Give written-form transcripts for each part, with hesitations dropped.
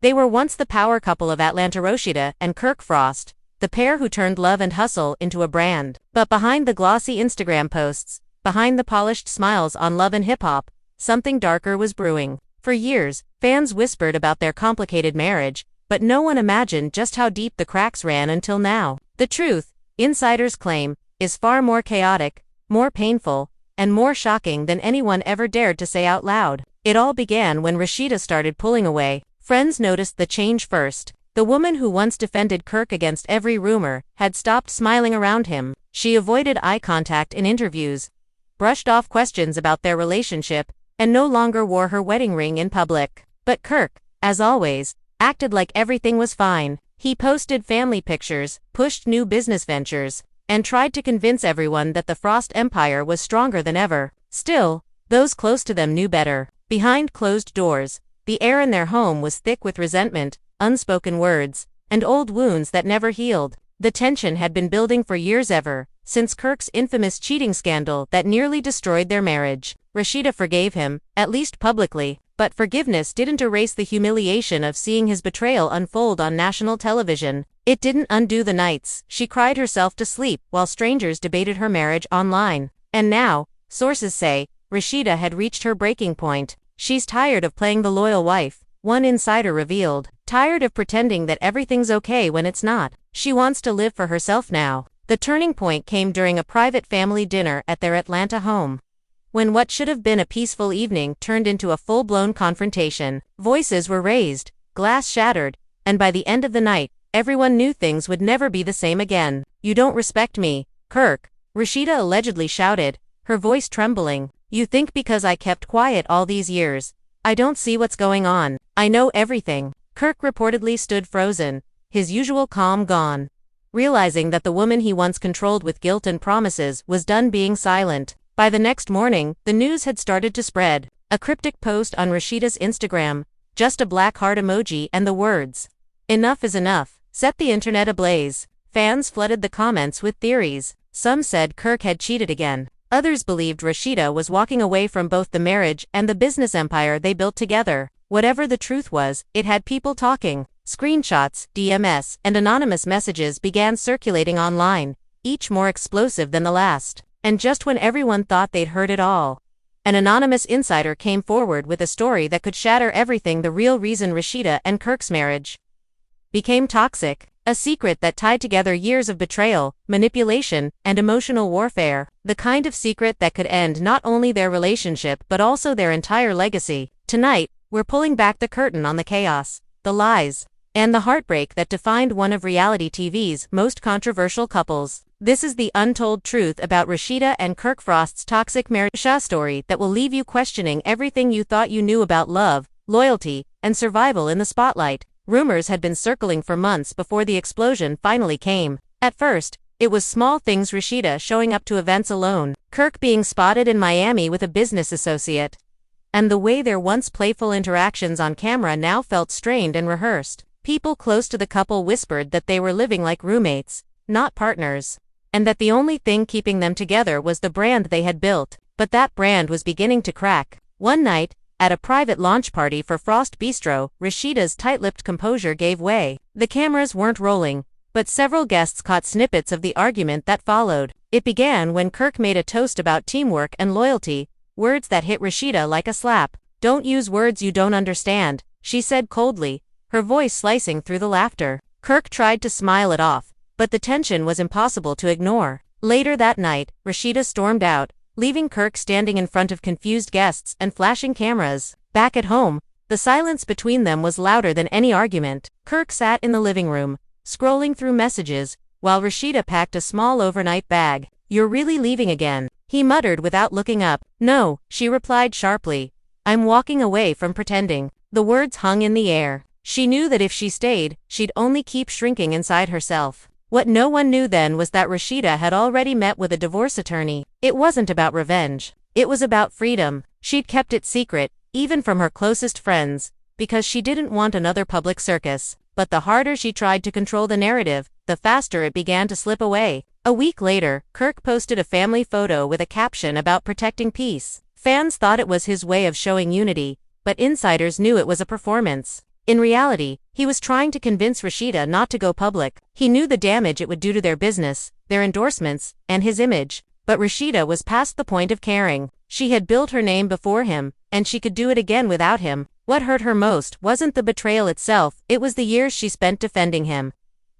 They were once the power couple of Atlanta, Rasheeda and Kirk Frost, the pair who turned love and hustle into a brand. But behind the glossy Instagram posts, behind the polished smiles on Love and Hip Hop, something darker was brewing. For years, fans whispered about their complicated marriage, but no one imagined just how deep the cracks ran until now. The truth, insiders claim, is far more chaotic, more painful, and more shocking than anyone ever dared to say out loud. It all began when Rasheeda started pulling away. Friends noticed the change first. The woman who once defended Kirk against every rumor had stopped smiling around him. She avoided eye contact in interviews, brushed off questions about their relationship, and no longer wore her wedding ring in public. But Kirk, as always, acted like everything was fine. He posted family pictures, pushed new business ventures, and tried to convince everyone that the Frost empire was stronger than ever. Still, those close to them knew better. Behind closed doors, the air in their home was thick with resentment, unspoken words, and old wounds that never healed. The tension had been building for years, ever since Kirk's infamous cheating scandal that nearly destroyed their marriage. Rasheeda forgave him, at least publicly, but forgiveness didn't erase the humiliation of seeing his betrayal unfold on national television. It didn't undo the nights she cried herself to sleep while strangers debated her marriage online. And now, sources say, Rasheeda had reached her breaking point. She's tired of playing the loyal wife, one insider revealed. Tired of pretending that everything's okay when it's not. She wants to live for herself now. The turning point came during a private family dinner at their Atlanta home, when what should have been a peaceful evening turned into a full-blown confrontation. Voices were raised, glass shattered, and by the end of the night, everyone knew things would never be the same again. "You don't respect me, Kirk," Rasheeda allegedly shouted, her voice trembling. "You think because I kept quiet all these years, I don't see what's going on. I know everything." Kirk reportedly stood frozen, his usual calm gone, realizing that the woman he once controlled with guilt and promises was done being silent. By the next morning, the news had started to spread. A cryptic post on Rasheeda's Instagram, just a black heart emoji and the words, "Enough is enough," set the internet ablaze. Fans flooded the comments with theories. Some said Kirk had cheated again. Others believed Rasheeda was walking away from both the marriage and the business empire they built together. Whatever the truth was, it had people talking. Screenshots, DMs, and anonymous messages began circulating online, each more explosive than the last. And just when everyone thought they'd heard it all, an anonymous insider came forward with a story that could shatter everything. The real reason Rasheeda and Kirk's marriage became toxic. A secret that tied together years of betrayal, manipulation, and emotional warfare. The kind of secret that could end not only their relationship but also their entire legacy. Tonight, we're pulling back the curtain on the chaos, the lies, and the heartbreak that defined one of reality TV's most controversial couples. This is the untold truth about Rasheeda and Kirk Frost's toxic marriage story that will leave you questioning everything you thought you knew about love, loyalty, and survival in the spotlight. Rumors had been circling for months before the explosion finally came. At first, it was small things: Rasheeda showing up to events alone, Kirk being spotted in Miami with a business associate, and the way their once playful interactions on camera now felt strained and rehearsed. People close to the couple whispered that they were living like roommates, not partners, and that the only thing keeping them together was the brand they had built. But that brand was beginning to crack. One night, at a private launch party for Frost Bistro, Rasheeda's tight-lipped composure gave way. The cameras weren't rolling, but several guests caught snippets of the argument that followed. It began when Kirk made a toast about teamwork and loyalty, words that hit Rasheeda like a slap. "Don't use words you don't understand," she said coldly, her voice slicing through the laughter. Kirk tried to smile it off, but the tension was impossible to ignore. Later that night, Rasheeda stormed out, leaving Kirk standing in front of confused guests and flashing cameras. Back at home, the silence between them was louder than any argument. Kirk sat in the living room, scrolling through messages, while Rasheeda packed a small overnight bag. "You're really leaving again?" he muttered without looking up. "No," she replied sharply. "I'm walking away from pretending." The words hung in the air. She knew that if she stayed, she'd only keep shrinking inside herself. What no one knew then was that Rasheeda had already met with a divorce attorney. It wasn't about revenge. It was about freedom. She'd kept it secret, even from her closest friends, because she didn't want another public circus. But the harder she tried to control the narrative, the faster it began to slip away. A week later, Kirk posted a family photo with a caption about protecting peace. Fans thought it was his way of showing unity, but insiders knew it was a performance. In reality, he was trying to convince Rasheeda not to go public. He knew the damage it would do to their business, their endorsements, and his image. But Rasheeda was past the point of caring. She had built her name before him, and she could do it again without him. What hurt her most wasn't the betrayal itself, it was the years she spent defending him,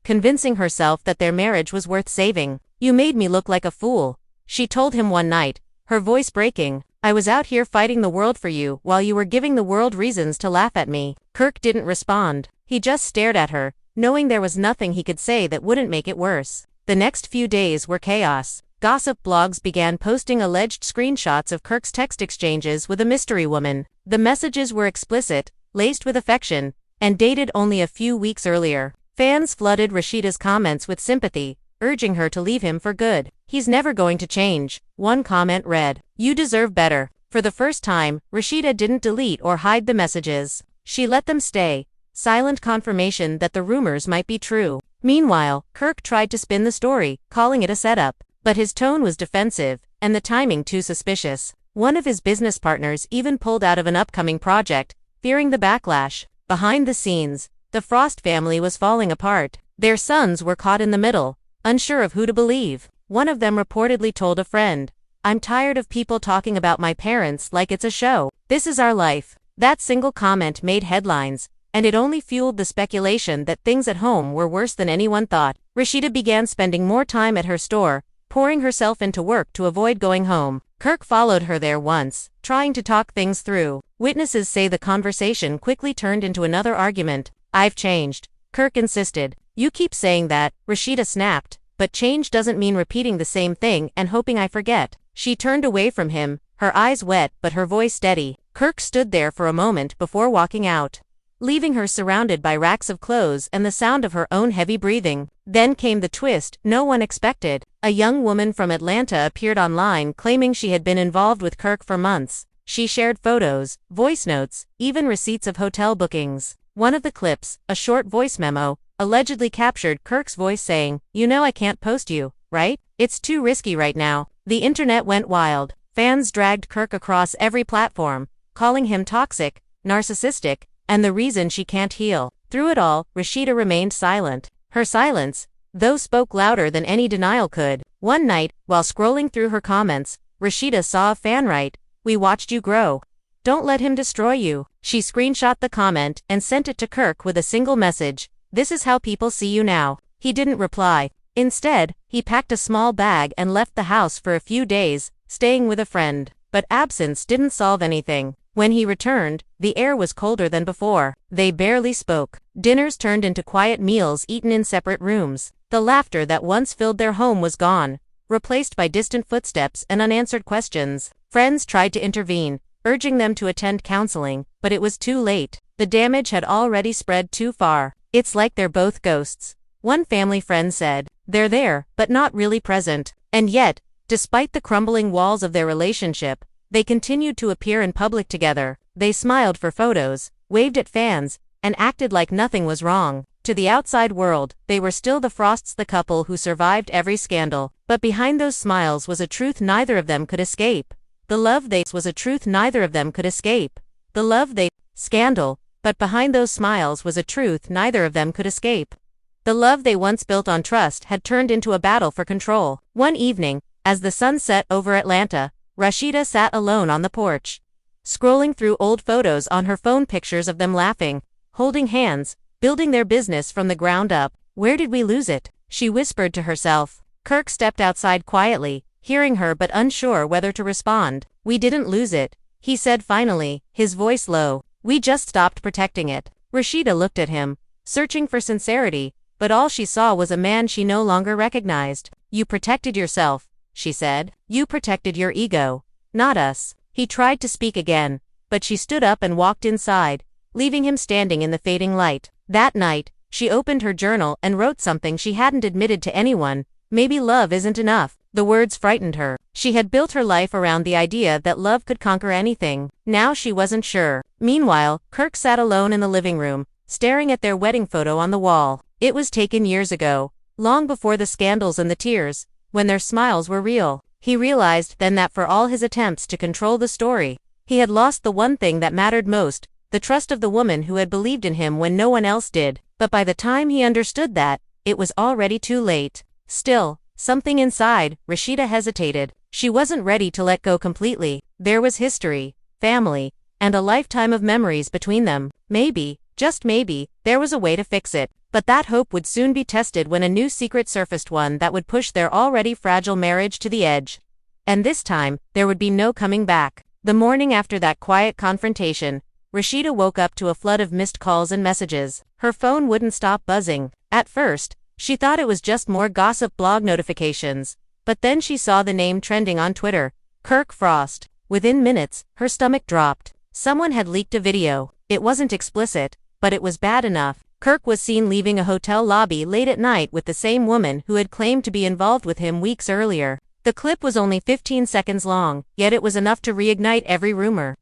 convincing herself that their marriage was worth saving. "You made me look like a fool," she told him one night, her voice breaking. "I was out here fighting the world for you while you were giving the world reasons to laugh at me." Kirk didn't respond. He just stared at her, knowing there was nothing he could say that wouldn't make it worse. The next few days were chaos. Gossip blogs began posting alleged screenshots of Kirk's text exchanges with a mystery woman. The messages were explicit, laced with affection, and dated only a few weeks earlier. Fans flooded Rasheeda's comments with sympathy, urging her to leave him for good. "He's never going to change," one comment read. "You deserve better." For the first time, Rasheeda didn't delete or hide the messages. She let them stay, silent confirmation that the rumors might be true. Meanwhile, Kirk tried to spin the story, calling it a setup. But his tone was defensive, and the timing too suspicious. One of his business partners even pulled out of an upcoming project, fearing the backlash. Behind the scenes, the Frost family was falling apart. Their sons were caught in the middle, unsure of who to believe. One of them reportedly told a friend, "I'm tired of people talking about my parents like it's a show. This is our life." That single comment made headlines, and it only fueled the speculation that things at home were worse than anyone thought. Rasheeda began spending more time at her store, pouring herself into work to avoid going home. Kirk followed her there once, trying to talk things through. Witnesses say the conversation quickly turned into another argument. "I've changed," Kirk insisted. "You keep saying that," Rasheeda snapped, "but change doesn't mean repeating the same thing and hoping I forget." She turned away from him, her eyes wet but her voice steady. Kirk stood there for a moment before walking out, leaving her surrounded by racks of clothes and the sound of her own heavy breathing. Then came the twist no one expected. A young woman from Atlanta appeared online claiming she had been involved with Kirk for months. She shared photos, voice notes, even receipts of hotel bookings. One of the clips, a short voice memo, allegedly captured Kirk's voice saying, "You know I can't post you, right? It's too risky right now." The internet went wild. Fans dragged Kirk across every platform, calling him toxic, narcissistic, and the reason she can't heal. Through it all, Rasheeda remained silent. Her silence, though, spoke louder than any denial could. One night, while scrolling through her comments, Rasheeda saw a fan write, "We watched you grow. Don't let him destroy you." She screenshot the comment and sent it to Kirk with a single message, "This is how people see you now." He didn't reply. Instead, he packed a small bag and left the house for a few days, staying with a friend. But absence didn't solve anything. When he returned, the air was colder than before. They barely spoke. Dinners turned into quiet meals eaten in separate rooms. The laughter that once filled their home was gone, replaced by distant footsteps and unanswered questions. Friends tried to intervene, urging them to attend counseling, but it was too late. The damage had already spread too far. "It's like they're both ghosts," one family friend said. "They're there, but not really present." And yet, despite the crumbling walls of their relationship, they continued to appear in public together. They smiled for photos, waved at fans, and acted like nothing was wrong. To the outside world, they were still the Frosts, the couple who survived every scandal. But behind those smiles was a truth neither of them could escape. The love they was a truth neither of them could escape. The love they scandal, but behind those smiles was a truth neither of them could escape. The love they once built on trust had turned into a battle for control. One evening, as the sun set over Atlanta, Rasheeda sat alone on the porch, scrolling through old photos on her phone, pictures of them laughing, holding hands, building their business from the ground up. "Where did we lose it?" she whispered to herself. Kirk stepped outside quietly, hearing her but unsure whether to respond. "We didn't lose it," he said finally, his voice low. "We just stopped protecting it." Rasheeda looked at him, searching for sincerity, but all she saw was a man she no longer recognized. "You protected yourself," she said. "You protected your ego, not us." He tried to speak again, but she stood up and walked inside, leaving him standing in the fading light. That night, she opened her journal and wrote something she hadn't admitted to anyone. "Maybe love isn't enough." The words frightened her. She had built her life around the idea that love could conquer anything. Now she wasn't sure. Meanwhile, Kirk sat alone in the living room, staring at their wedding photo on the wall. It was taken years ago, long before the scandals and the tears, when their smiles were real. He realized then that for all his attempts to control the story, he had lost the one thing that mattered most, the trust of the woman who had believed in him when no one else did. But by the time he understood that, it was already too late. Still, something inside, Rasheeda hesitated. She wasn't ready to let go completely. There was history, family, and a lifetime of memories between them. Maybe, just maybe, there was a way to fix it. But that hope would soon be tested when a new secret surfaced, one that would push their already fragile marriage to the edge. And this time, there would be no coming back. The morning after that quiet confrontation, Rasheeda woke up to a flood of missed calls and messages. Her phone wouldn't stop buzzing. At first, she thought it was just more gossip blog notifications. But then she saw the name trending on Twitter, Kirk Frost. Within minutes, her stomach dropped. Someone had leaked a video. It wasn't explicit, but it was bad enough. Kirk was seen leaving a hotel lobby late at night with the same woman who had claimed to be involved with him weeks earlier. The clip was only 15 seconds long, yet it was enough to reignite every rumor.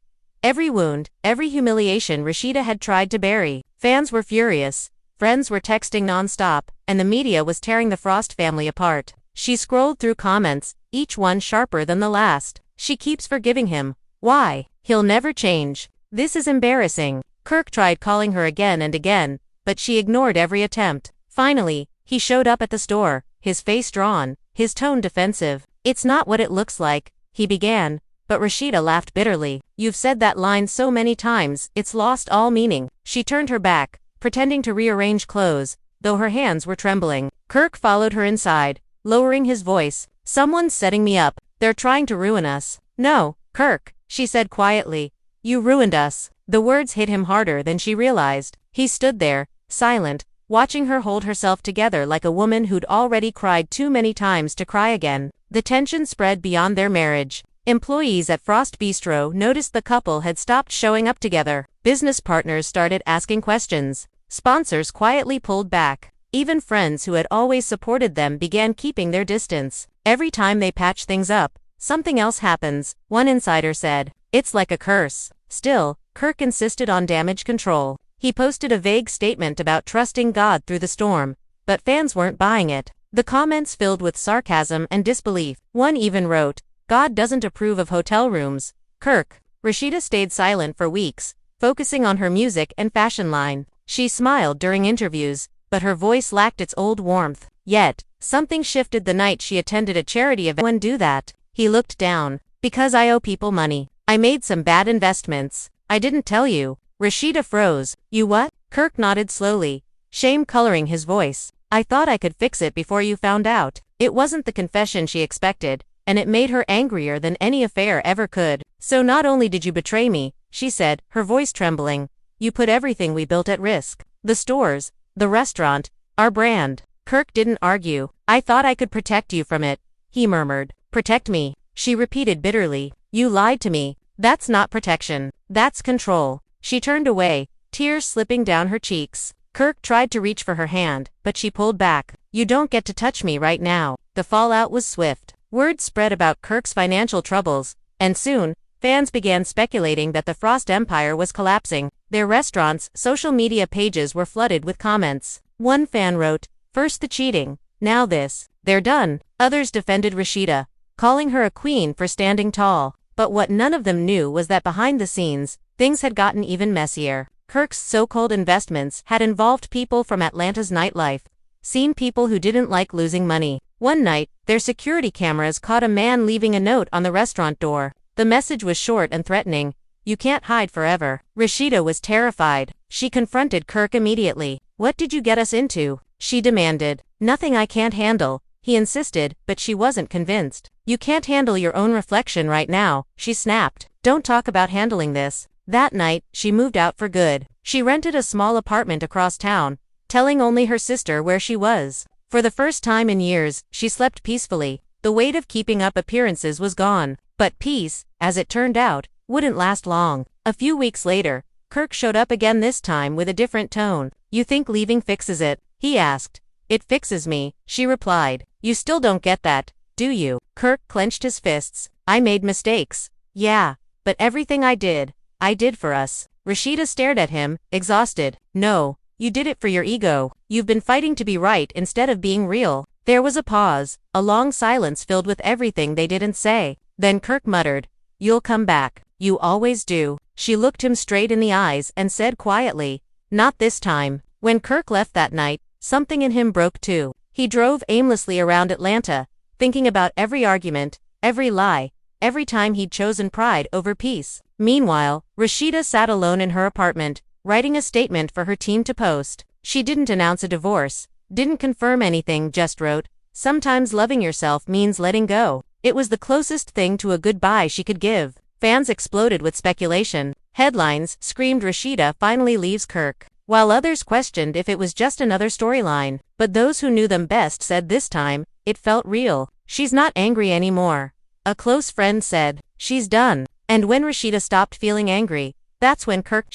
Every wound, every humiliation Rasheeda had tried to bury. Fans were furious, friends were texting non-stop, and the media was tearing the Frost family apart. She scrolled through comments, each one sharper than the last. She keeps forgiving him. Why? He'll never change. This is embarrassing. Kirk tried calling her again and again, but she ignored every attempt. Finally, he showed up at the store, his face drawn, his tone defensive. "It's not what it looks like," he began, but Rasheeda laughed bitterly. "You've said that line so many times, it's lost all meaning." She turned her back, pretending to rearrange clothes, though her hands were trembling. Kirk followed her inside, lowering his voice. "Someone's setting me up. They're trying to ruin us." "No, Kirk," she said quietly. "You ruined us." The words hit him harder than she realized. He stood there, silent, watching her hold herself together like a woman who'd already cried too many times to cry again. The tension spread beyond their marriage. Employees at Frost Bistro noticed the couple had stopped showing up together. Business partners started asking questions. Sponsors quietly pulled back. Even friends who had always supported them began keeping their distance. Every time they patch things up, something else happens, one insider said. It's like a curse. Still, Kirk insisted on damage control. He posted a vague statement about trusting God through the storm, but fans weren't buying it. The comments filled with sarcasm and disbelief. One even wrote, "God doesn't approve of hotel rooms." Kirk. Rasheeda stayed silent for weeks, focusing on her music and fashion line. She smiled during interviews, but her voice lacked its old warmth. Yet, something shifted the night she attended a charity event. "When do that?" He looked down. "Because I owe people money. I made some bad investments. I didn't tell you." Rasheeda froze. "You what?" Kirk nodded slowly, shame coloring his voice. "I thought I could fix it before you found out." It wasn't the confession she expected, and it made her angrier than any affair ever could. "So not only did you betray me," she said, her voice trembling, "you put everything we built at risk. The stores, the restaurant, our brand." Kirk didn't argue. "I thought I could protect you from it," he murmured. "Protect me," she repeated bitterly. "You lied to me. That's not protection. That's control." She turned away, tears slipping down her cheeks. Kirk tried to reach for her hand, but she pulled back. "You don't get to touch me right now." The fallout was swift. Word spread about Kirk's financial troubles, and soon, fans began speculating that the Frost empire was collapsing. Their restaurants' social media pages were flooded with comments. One fan wrote, "First the cheating, now this. They're done." Others defended Rasheeda, calling her a queen for standing tall. But what none of them knew was that behind the scenes, things had gotten even messier. Kirk's so-called investments had involved people from Atlanta's nightlife, seen people who didn't like losing money. One night, their security cameras caught a man leaving a note on the restaurant door. The message was short and threatening. "You can't hide forever." Rasheeda was terrified. She confronted Kirk immediately. "What did you get us into?" she demanded. "Nothing I can't handle," he insisted, but she wasn't convinced. "You can't handle your own reflection right now," she snapped. "Don't talk about handling this." That night, she moved out for good. She rented a small apartment across town, telling only her sister where she was. For the first time in years, she slept peacefully. The weight of keeping up appearances was gone. But peace, as it turned out, wouldn't last long. A few weeks later, Kirk showed up again, this time with a different tone. "You think leaving fixes it?" he asked. "It fixes me," she replied. "You still don't get that, do you?" Kirk clenched his fists. "I made mistakes. Yeah, but everything I did for us." Rasheeda stared at him, exhausted. "No, you did it for your ego. You've been fighting to be right instead of being real." There was a pause, a long silence filled with everything they didn't say. Then Kirk muttered, "You'll come back. You always do." She looked him straight in the eyes and said quietly, "Not this time." When Kirk left that night, something in him broke too. He drove aimlessly around Atlanta, thinking about every argument, every lie, every time he'd chosen pride over peace. Meanwhile, Rasheeda sat alone in her apartment, writing a statement for her team to post. She didn't announce a divorce, didn't confirm anything, just wrote, "Sometimes loving yourself means letting go." It was the closest thing to a goodbye she could give. Fans exploded with speculation. Headlines screamed Rasheeda finally leaves Kirk, while others questioned if it was just another storyline. But those who knew them best said this time, it felt real. "She's not angry anymore," a close friend said. "She's done." And when Rasheeda stopped feeling angry, that's when Kirk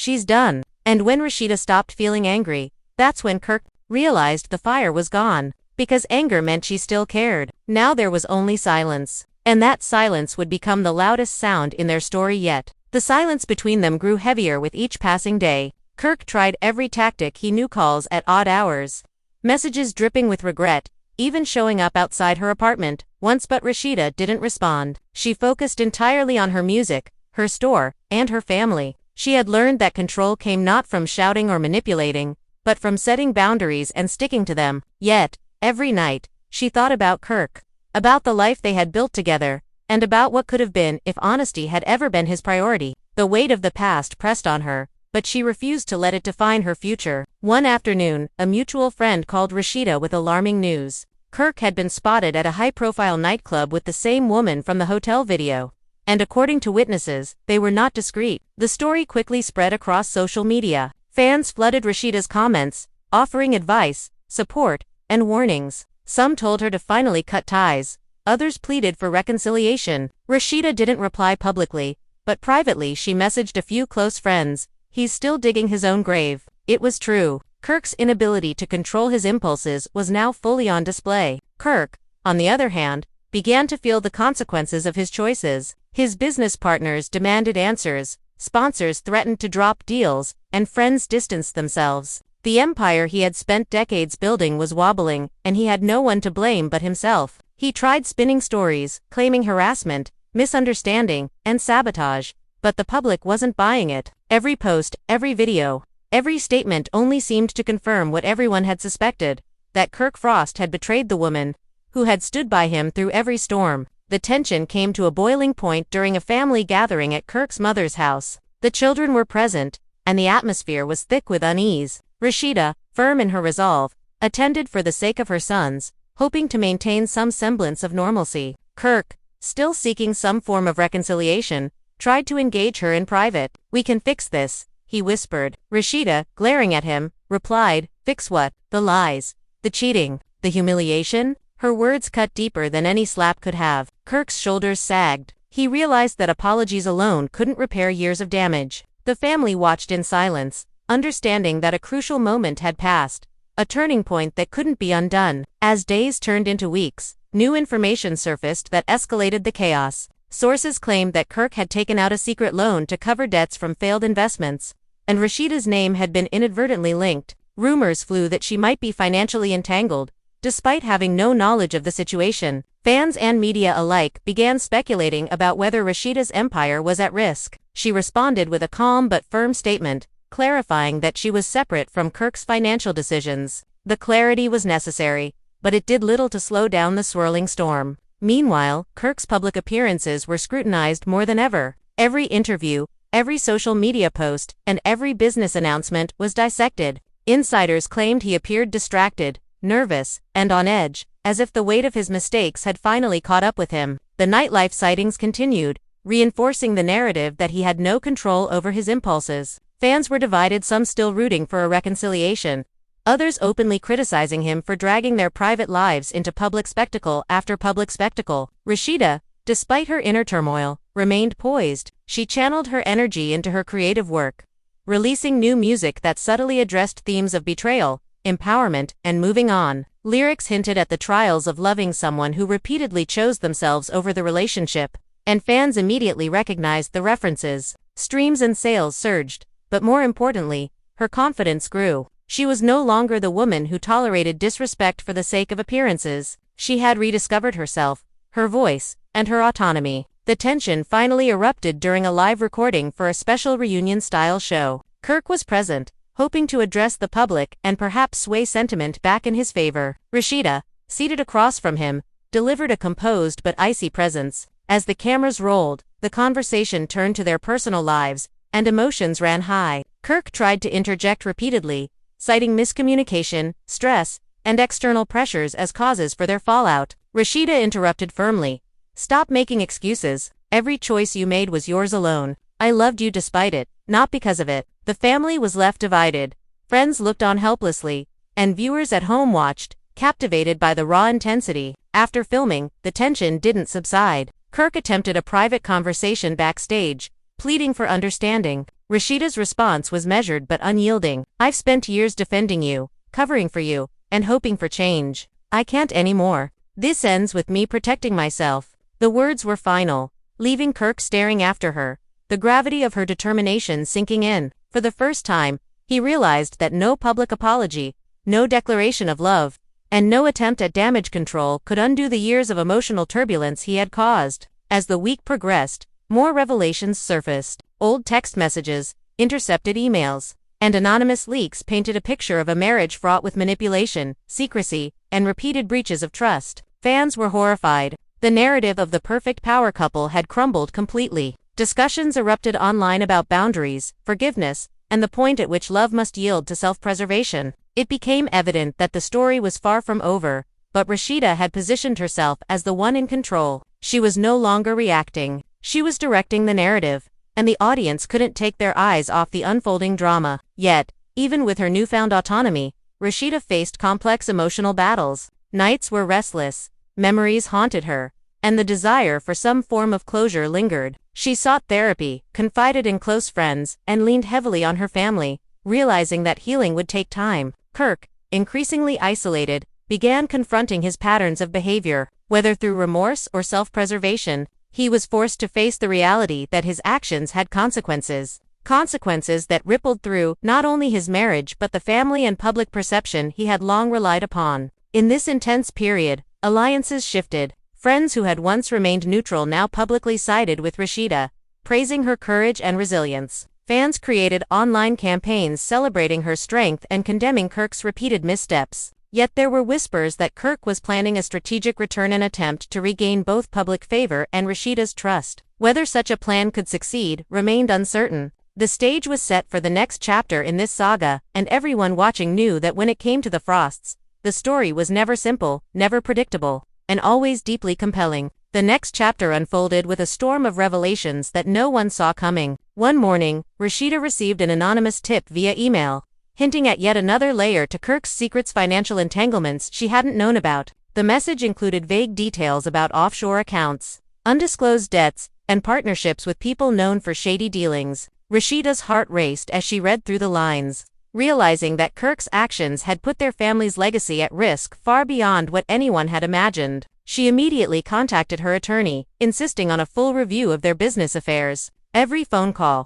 realized the fire was gone. Because anger meant she still cared. Now there was only silence. And that silence would become the loudest sound in their story yet. The silence between them grew heavier with each passing day. Kirk tried every tactic he knew: calls at odd hours, messages dripping with regret, even showing up outside her apartment once, but Rasheeda didn't respond. She focused entirely on her music, her store, and her family. She had learned that control came not from shouting or manipulating, but from setting boundaries and sticking to them. Yet, every night, she thought about Kirk, about the life they had built together, and about what could have been if honesty had ever been his priority. The weight of the past pressed on her, but she refused to let it define her future. One afternoon, a mutual friend called Rasheeda with alarming news. Kirk had been spotted at a high-profile nightclub with the same woman from the hotel video. And according to witnesses, they were not discreet. The story quickly spread across social media. Fans flooded Rasheeda's comments, offering advice, support, and warnings. Some told her to finally cut ties. Others pleaded for reconciliation. Rasheeda didn't reply publicly, but privately she messaged a few close friends. "He's still digging his own grave." It was true. Kirk's inability to control his impulses was now fully on display. Kirk, on the other hand, began to feel the consequences of his choices. His business partners demanded answers, sponsors threatened to drop deals, and friends distanced themselves. The empire he had spent decades building was wobbling, and he had no one to blame but himself. He tried spinning stories, claiming harassment, misunderstanding, and sabotage, but the public wasn't buying it. Every post, every video, every statement only seemed to confirm what everyone had suspected, that Kirk Frost had betrayed the woman who had stood by him through every storm. The tension came to a boiling point during a family gathering at Kirk's mother's house. The children were present, and the atmosphere was thick with unease. Rasheeda, firm in her resolve, attended for the sake of her sons, hoping to maintain some semblance of normalcy. Kirk, still seeking some form of reconciliation, tried to engage her in private. "We can fix this," he whispered. Rasheeda, glaring at him, replied, "Fix what? The lies, the cheating, the humiliation?" Her words cut deeper than any slap could have. Kirk's shoulders sagged. He realized that apologies alone couldn't repair years of damage. The family watched in silence, understanding that a crucial moment had passed, a turning point that couldn't be undone. As days turned into weeks, new information surfaced that escalated the chaos. Sources claimed that Kirk had taken out a secret loan to cover debts from failed investments, and Rasheeda's name had been inadvertently linked. Rumors flew that she might be financially entangled, despite having no knowledge of the situation. Fans and media alike began speculating about whether Rasheeda's empire was at risk. She responded with a calm but firm statement, clarifying that she was separate from Kirk's financial decisions. The clarity was necessary, but it did little to slow down the swirling storm. Meanwhile, Kirk's public appearances were scrutinized more than ever. Every interview, every social media post, and every business announcement was dissected. Insiders claimed he appeared distracted, nervous, and on edge, as if the weight of his mistakes had finally caught up with him. The nightlife sightings continued, reinforcing the narrative that he had no control over his impulses. Fans were divided, some still rooting for a reconciliation, others openly criticizing him for dragging their private lives into public spectacle after public spectacle. Rasheeda, despite her inner turmoil, remained poised. She channeled her energy into her creative work, releasing new music that subtly addressed themes of betrayal, empowerment, and moving on. Lyrics hinted at the trials of loving someone who repeatedly chose themselves over the relationship, and fans immediately recognized the references. Streams and sales surged, but more importantly, her confidence grew. She was no longer the woman who tolerated disrespect for the sake of appearances. She had rediscovered herself, her voice, and her autonomy. The tension finally erupted during a live recording for a special reunion-style show. Kirk was present, hoping to address the public and perhaps sway sentiment back in his favor. Rasheeda, seated across from him, delivered a composed but icy presence. As the cameras rolled, the conversation turned to their personal lives, and emotions ran high. Kirk tried to interject repeatedly, citing miscommunication, stress, and external pressures as causes for their fallout. Rasheeda interrupted firmly. "Stop making excuses. Every choice you made was yours alone. I loved you despite it, not because of it." The family was left divided. Friends looked on helplessly, and viewers at home watched, captivated by the raw intensity. After filming, the tension didn't subside. Kirk attempted a private conversation backstage, pleading for understanding. Rasheeda's response was measured but unyielding. "I've spent years defending you, covering for you, and hoping for change. I can't anymore. This ends with me protecting myself." The words were final, leaving Kirk staring after her, the gravity of her determination sinking in. For the first time, he realized that no public apology, no declaration of love, and no attempt at damage control could undo the years of emotional turbulence he had caused. As the week progressed, more revelations surfaced. Old text messages, intercepted emails, and anonymous leaks painted a picture of a marriage fraught with manipulation, secrecy, and repeated breaches of trust. Fans were horrified. The narrative of the perfect power couple had crumbled completely. Discussions erupted online about boundaries, forgiveness, and the point at which love must yield to self-preservation. It became evident that the story was far from over, but Rasheeda had positioned herself as the one in control. She was no longer reacting. She was directing the narrative, and the audience couldn't take their eyes off the unfolding drama. Yet, even with her newfound autonomy, Rasheeda faced complex emotional battles. Nights were restless, memories haunted her, and the desire for some form of closure lingered. She sought therapy, confided in close friends, and leaned heavily on her family, realizing that healing would take time. Kirk, increasingly isolated, began confronting his patterns of behavior. Whether through remorse or self-preservation, he was forced to face the reality that his actions had consequences. Consequences that rippled through not only his marriage but the family and public perception he had long relied upon. In this intense period, alliances shifted. Friends who had once remained neutral now publicly sided with Rasheeda, praising her courage and resilience. Fans created online campaigns celebrating her strength and condemning Kirk's repeated missteps. Yet there were whispers that Kirk was planning a strategic return, an attempt to regain both public favor and Rasheeda's trust. Whether such a plan could succeed remained uncertain. The stage was set for the next chapter in this saga, and everyone watching knew that when it came to the Frosts, the story was never simple, never predictable, and always deeply compelling. The next chapter unfolded with a storm of revelations that no one saw coming. One morning, Rasheeda received an anonymous tip via email, hinting at yet another layer to Kirk's secret's financial entanglements she hadn't known about. The message included vague details about offshore accounts, undisclosed debts, and partnerships with people known for shady dealings. Rasheeda's heart raced as she read through the lines, realizing that Kirk's actions had put their family's legacy at risk far beyond what anyone had imagined. She immediately contacted her attorney, insisting on a full review of their business affairs. Every phone call,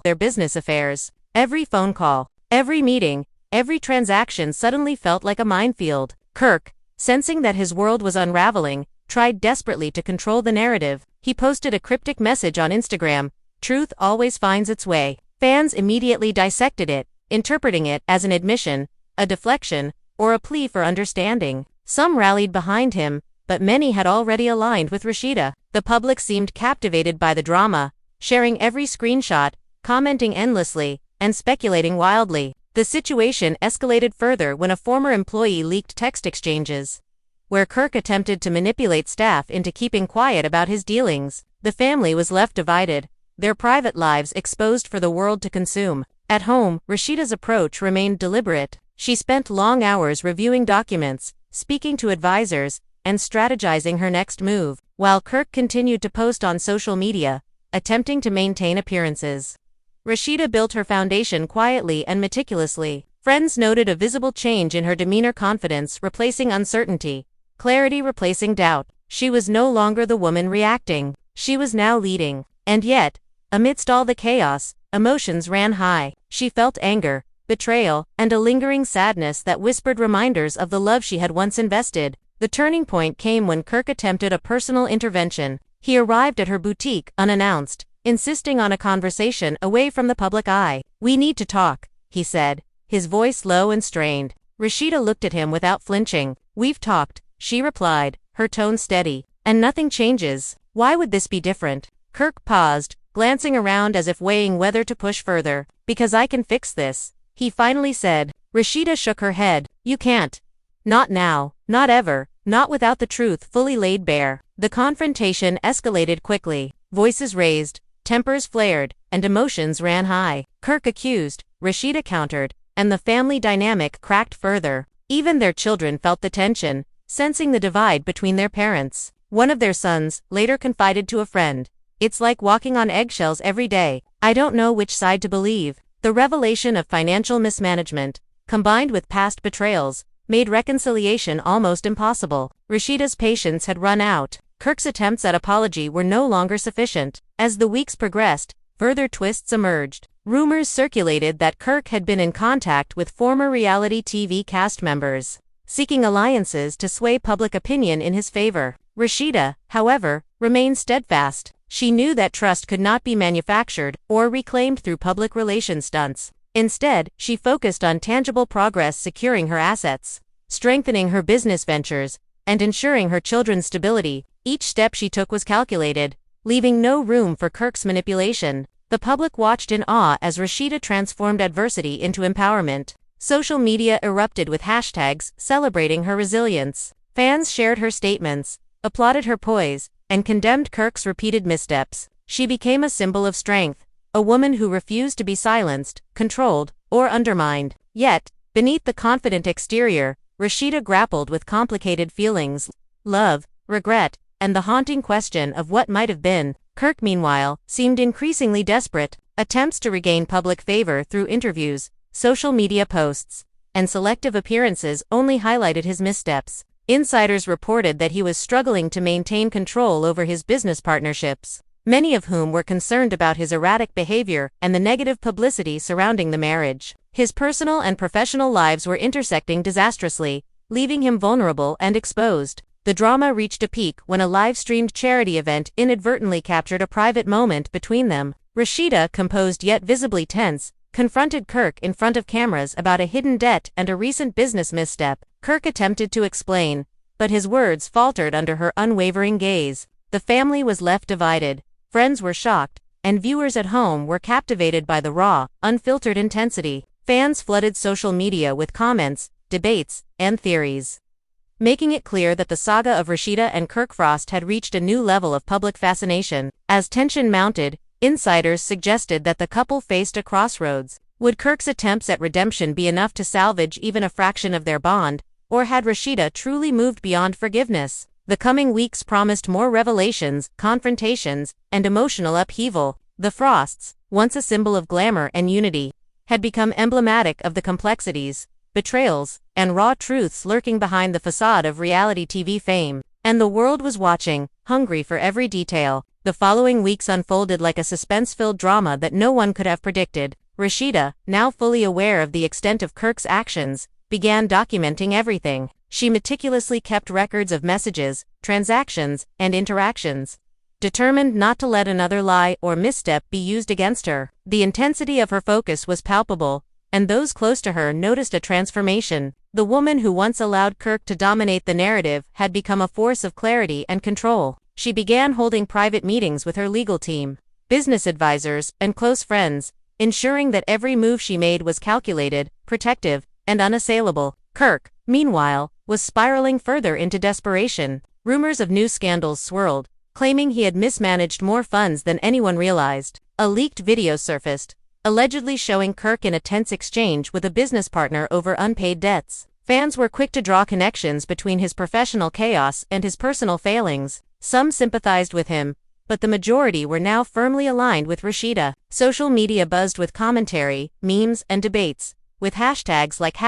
every meeting, every transaction suddenly felt like a minefield. Kirk, sensing that his world was unraveling, tried desperately to control the narrative. He posted a cryptic message on Instagram: "Truth always finds its way." Fans immediately dissected it, interpreting it as an admission, a deflection, or a plea for understanding. Some rallied behind him, but many had already aligned with Rasheeda. The public seemed captivated by the drama, sharing every screenshot, commenting endlessly, and speculating wildly. The situation escalated further when a former employee leaked text exchanges, where Kirk attempted to manipulate staff into keeping quiet about his dealings. The family was left divided, their private lives exposed for the world to consume. At home, Rasheeda's approach remained deliberate. She spent long hours reviewing documents, speaking to advisors, and strategizing her next move, while Kirk continued to post on social media, attempting to maintain appearances. Rasheeda built her foundation quietly and meticulously. Friends noted a visible change in her demeanor, confidence replacing uncertainty, clarity replacing doubt. She was no longer the woman reacting. She was now leading. And yet, amidst all the chaos, emotions ran high. She felt anger, betrayal, and a lingering sadness that whispered reminders of the love she had once invested. The turning point came when Kirk attempted a personal intervention. He arrived at her boutique unannounced, insisting on a conversation away from the public eye. "We need to talk," he said, his voice low and strained. Rasheeda looked at him without flinching. "We've talked," she replied, her tone steady. "And nothing changes. Why would this be different?" Kirk paused, glancing around as if weighing whether to push further. "Because I can fix this," he finally said. Rasheeda shook her head. "You can't. Not now, not ever, not without the truth fully laid bare." The confrontation escalated quickly. Voices raised, tempers flared, and emotions ran high. Kirk accused, Rasheeda countered, and the family dynamic cracked further. Even their children felt the tension, sensing the divide between their parents. One of their sons later confided to a friend, "It's like walking on eggshells every day. I don't know which side to believe." The revelation of financial mismanagement, combined with past betrayals, made reconciliation almost impossible. Rasheeda's patience had run out. Kirk's attempts at apology were no longer sufficient. As the weeks progressed, further twists emerged. Rumors circulated that Kirk had been in contact with former reality TV cast members, seeking alliances to sway public opinion in his favor. Rasheeda, however, remained steadfast. She knew that trust could not be manufactured or reclaimed through public relations stunts. Instead, she focused on tangible progress, securing her assets, strengthening her business ventures, and ensuring her children's stability. Each step she took was calculated, leaving no room for Kirk's manipulation. The public watched in awe as Rasheeda transformed adversity into empowerment. Social media erupted with hashtags celebrating her resilience. Fans shared her statements, applauded her poise, and condemned Kirk's repeated missteps. She became a symbol of strength, a woman who refused to be silenced, controlled, or undermined. Yet, beneath the confident exterior, Rasheeda grappled with complicated feelings: love, regret, and the haunting question of what might have been. Kirk, meanwhile, seemed increasingly desperate. Attempts to regain public favor through interviews, social media posts, and selective appearances only highlighted his missteps. Insiders reported that he was struggling to maintain control over his business partnerships, many of whom were concerned about his erratic behavior and the negative publicity surrounding the marriage. His personal and professional lives were intersecting disastrously, leaving him vulnerable and exposed. The drama reached a peak when a live-streamed charity event inadvertently captured a private moment between them. Rasheeda, composed yet visibly tense, confronted Kirk in front of cameras about a hidden debt and a recent business misstep. Kirk attempted to explain, but his words faltered under her unwavering gaze. The family was left divided, friends were shocked, and viewers at home were captivated by the raw, unfiltered intensity. Fans flooded social media with comments, debates, and theories, making it clear that the saga of Rasheeda and Kirk Frost had reached a new level of public fascination. As tension mounted, insiders suggested that the couple faced a crossroads. Would Kirk's attempts at redemption be enough to salvage even a fraction of their bond, or had Rasheeda truly moved beyond forgiveness? The coming weeks promised more revelations, confrontations, and emotional upheaval. The Frosts, once a symbol of glamour and unity, had become emblematic of the complexities, betrayals, and raw truths lurking behind the facade of reality TV fame. And the world was watching, hungry for every detail. The following weeks unfolded like a suspense-filled drama that no one could have predicted. Rasheeda, now fully aware of the extent of Kirk's actions, began documenting everything. She meticulously kept records of messages, transactions, and interactions, determined not to let another lie or misstep be used against her. The intensity of her focus was palpable, and those close to her noticed a transformation. The woman who once allowed Kirk to dominate the narrative had become a force of clarity and control. She began holding private meetings with her legal team, business advisors, and close friends, ensuring that every move she made was calculated, protective, and unassailable. Kirk, meanwhile, was spiraling further into desperation. Rumors of new scandals swirled, claiming he had mismanaged more funds than anyone realized. A leaked video surfaced, allegedly showing Kirk in a tense exchange with a business partner over unpaid debts. Fans were quick to draw connections between his professional chaos and his personal failings. Some sympathized with him, but the majority were now firmly aligned with Rasheeda. Social media buzzed with commentary, memes, and debates, with hashtags like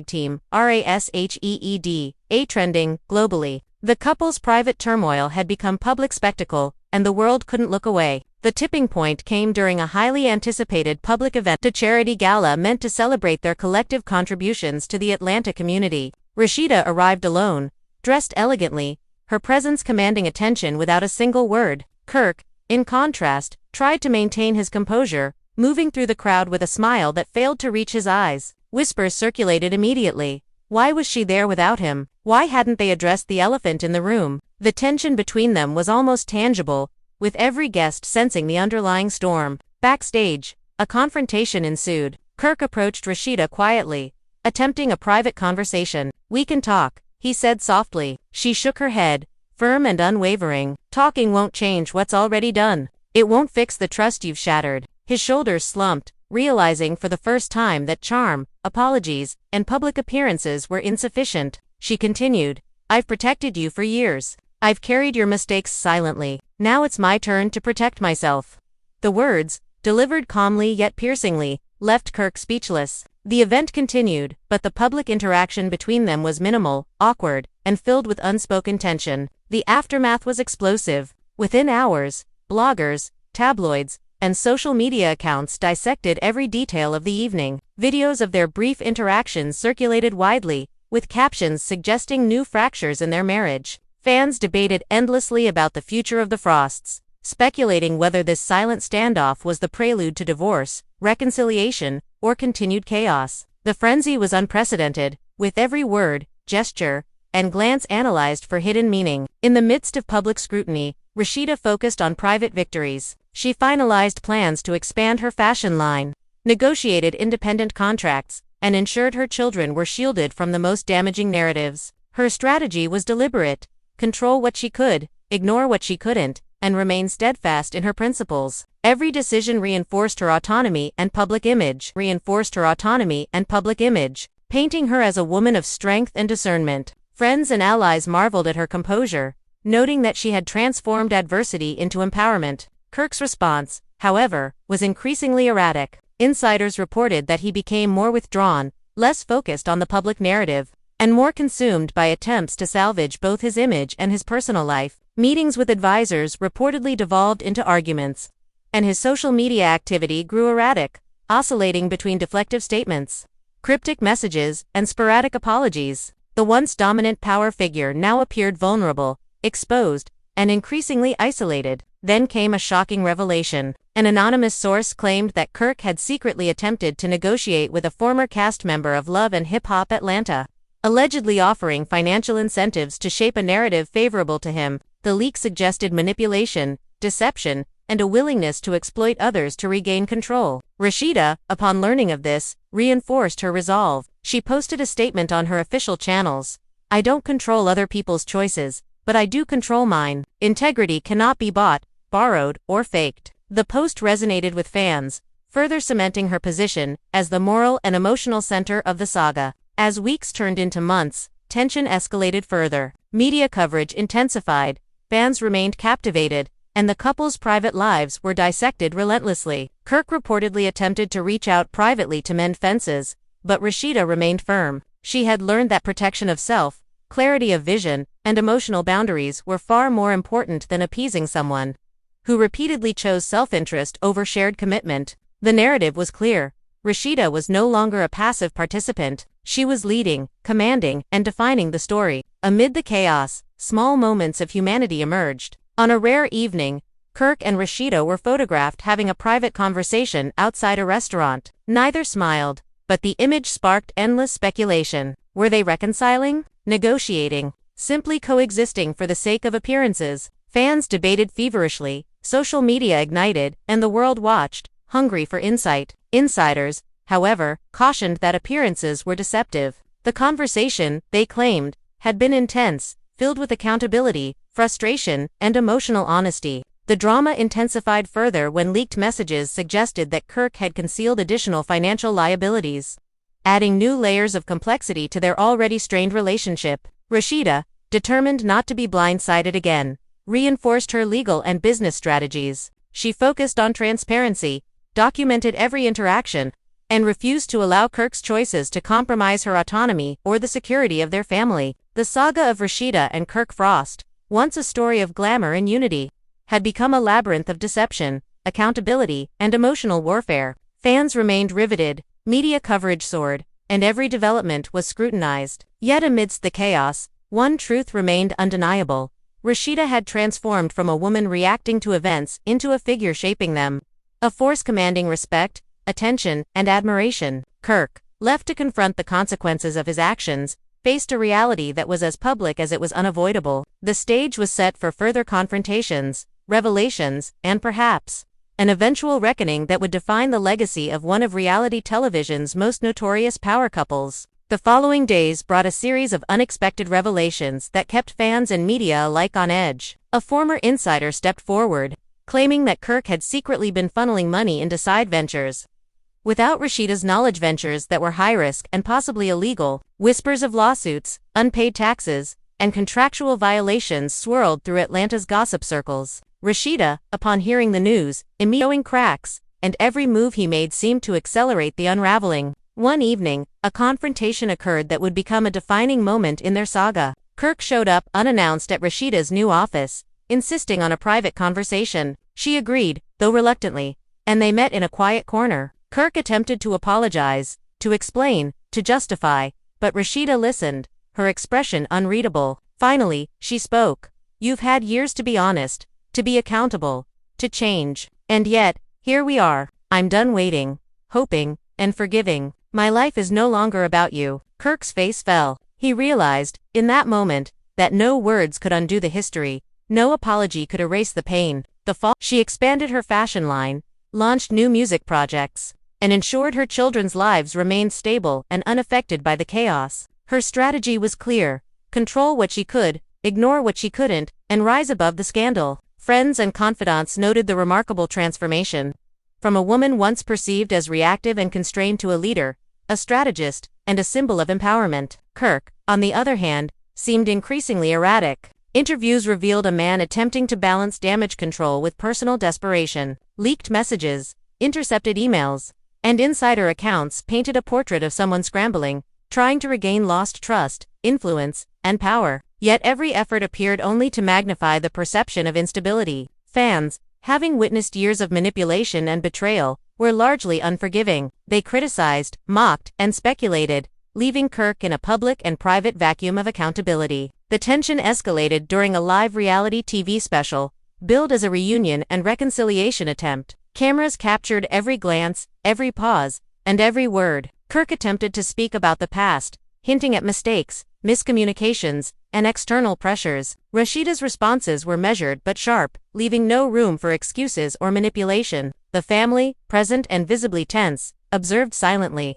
#team RASHEED trending globally. The couple's private turmoil had become public spectacle, and the world couldn't look away. The tipping point came during a highly anticipated public event, a charity gala meant to celebrate their collective contributions to the Atlanta community. Rasheeda arrived alone, dressed elegantly, her presence commanding attention without a single word. Kirk, in contrast, tried to maintain his composure, moving through the crowd with a smile that failed to reach his eyes. Whispers circulated immediately. Why was she there without him? Why hadn't they addressed the elephant in the room? The tension between them was almost tangible, with every guest sensing the underlying storm. Backstage, a confrontation ensued. Kirk approached Rasheeda quietly, attempting a private conversation. "We can talk," he said softly. She shook her head, firm and unwavering. "Talking won't change what's already done. It won't fix the trust you've shattered." His shoulders slumped, realizing for the first time that charm, apologies, and public appearances were insufficient. She continued, "I've protected you for years. I've carried your mistakes silently. Now it's my turn to protect myself." The words, delivered calmly yet piercingly, left Kirk speechless. The event continued, but the public interaction between them was minimal, awkward, and filled with unspoken tension. The aftermath was explosive. Within hours, bloggers, tabloids, and social media accounts dissected every detail of the evening. Videos of their brief interactions circulated widely, with captions suggesting new fractures in their marriage. Fans debated endlessly about the future of the Frosts, speculating whether this silent standoff was the prelude to divorce, reconciliation, or continued chaos. The frenzy was unprecedented, with every word, gesture, and glance analyzed for hidden meaning. In the midst of public scrutiny, Rasheeda focused on private victories. She finalized plans to expand her fashion line, negotiated independent contracts, and ensured her children were shielded from the most damaging narratives. Her strategy was deliberate: control what she could, ignore what she couldn't, and remain steadfast in her principles. Every decision reinforced her autonomy and public image, painting her as a woman of strength and discernment. Friends and allies marveled at her composure, noting that she had transformed adversity into empowerment. Kirk's response, however, was increasingly erratic. Insiders reported that he became more withdrawn, less focused on the public narrative, and more consumed by attempts to salvage both his image and his personal life. Meetings with advisors reportedly devolved into arguments, and his social media activity grew erratic, oscillating between deflective statements, cryptic messages, and sporadic apologies. The once dominant power figure now appeared vulnerable, exposed, and increasingly isolated. Then came a shocking revelation. An anonymous source claimed that Kirk had secretly attempted to negotiate with a former cast member of Love and Hip Hop Atlanta, allegedly offering financial incentives to shape a narrative favorable to him. The leak suggested manipulation, deception, and a willingness to exploit others to regain control. Rasheeda, upon learning of this, reinforced her resolve. She posted a statement on her official channels. "I don't control other people's choices, but I do control mine. Integrity cannot be bought, borrowed, or faked." The post resonated with fans, further cementing her position as the moral and emotional center of the saga. As weeks turned into months, tension escalated further. Media coverage intensified, fans remained captivated, and the couple's private lives were dissected relentlessly. Kirk reportedly attempted to reach out privately to mend fences, but Rasheeda remained firm. She had learned that protection of self, clarity of vision, and emotional boundaries were far more important than appeasing someone who repeatedly chose self-interest over shared commitment. The narrative was clear. Rasheeda was no longer a passive participant. She was leading, commanding, and defining the story. Amid the chaos, small moments of humanity emerged. On a rare evening, Kirk and Rasheeda were photographed having a private conversation outside a restaurant. Neither smiled, but the image sparked endless speculation. Were they reconciling? Negotiating? Simply coexisting for the sake of appearances? Fans debated feverishly, social media ignited, and the world watched, hungry for insight. Insiders, however, cautioned that appearances were deceptive. The conversation, they claimed, had been intense, filled with accountability, frustration, and emotional honesty. The drama intensified further when leaked messages suggested that Kirk had concealed additional financial liabilities, adding new layers of complexity to their already strained relationship. Rasheeda, determined not to be blindsided again, reinforced her legal and business strategies. She focused on transparency, documented every interaction, and refused to allow Kirk's choices to compromise her autonomy or the security of their family. The saga of Rasheeda and Kirk Frost, once a story of glamour and unity, had become a labyrinth of deception, accountability, and emotional warfare. Fans remained riveted, media coverage soared, and every development was scrutinized. Yet amidst the chaos, one truth remained undeniable. Rasheeda had transformed from a woman reacting to events into a figure shaping them. A force commanding respect, attention, and admiration. Kirk, left to confront the consequences of his actions, faced a reality that was as public as it was unavoidable. The stage was set for further confrontations, revelations, and perhaps an eventual reckoning that would define the legacy of one of reality television's most notorious power couples. The following days brought a series of unexpected revelations that kept fans and media alike on edge. A former insider stepped forward, claiming that Kirk had secretly been funneling money into side ventures without Rasheeda's knowledge, ventures that were high-risk and possibly illegal. Whispers of lawsuits, unpaid taxes, and contractual violations swirled through Atlanta's gossip circles. Rasheeda, upon hearing the news, immediately showing cracks, and every move he made seemed to accelerate the unraveling. One evening, a confrontation occurred that would become a defining moment in their saga. Kirk showed up unannounced at Rasheeda's new office, insisting on a private conversation. She agreed, though reluctantly, and they met in a quiet corner. Kirk attempted to apologize, to explain, to justify, but Rasheeda listened, her expression unreadable. Finally, she spoke. "You've had years to be honest, to be accountable, to change. And yet, here we are. I'm done waiting, hoping, and forgiving. My life is no longer about you." Kirk's face fell. He realized, in that moment, that no words could undo the history, no apology could erase the pain. The fall. She expanded her fashion line, launched new music projects, and ensured her children's lives remained stable and unaffected by the chaos. Her strategy was clear: control what she could, ignore what she couldn't, and rise above the scandal. Friends and confidants noted the remarkable transformation. From a woman once perceived as reactive and constrained to a leader, a strategist, and a symbol of empowerment. Kirk, on the other hand, seemed increasingly erratic. Interviews revealed a man attempting to balance damage control with personal desperation. Leaked messages, intercepted emails, and insider accounts painted a portrait of someone scrambling, trying to regain lost trust, influence, and power. Yet every effort appeared only to magnify the perception of instability. Fans, having witnessed years of manipulation and betrayal, were largely unforgiving. They criticized, mocked, and speculated, leaving Kirk in a public and private vacuum of accountability. The tension escalated during a live reality TV special, billed as a reunion and reconciliation attempt. Cameras captured every glance, every pause, and every word. Kirk attempted to speak about the past, hinting at mistakes, miscommunications, and external pressures. Rasheeda's responses were measured but sharp, leaving no room for excuses or manipulation. The family, present and visibly tense, observed silently,